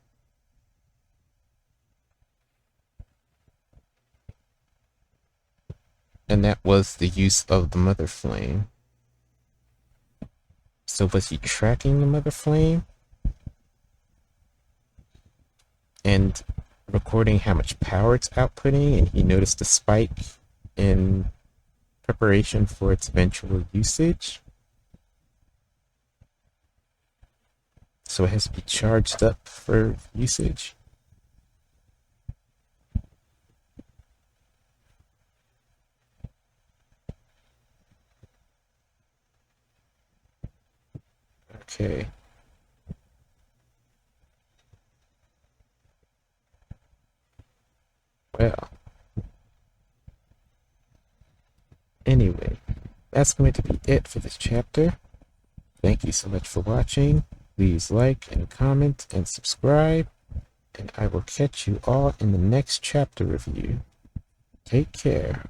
And that was the use of the Mother Flame. So was he tracking the Mother Flame? And recording how much power it's outputting, and he noticed a spike in preparation for its eventual usage? So it has to be charged up for usage? Okay. that's going to be it for this chapter. Thank you so much for watching. Please like and comment and subscribe, and I will catch you all in the next chapter review. Take care.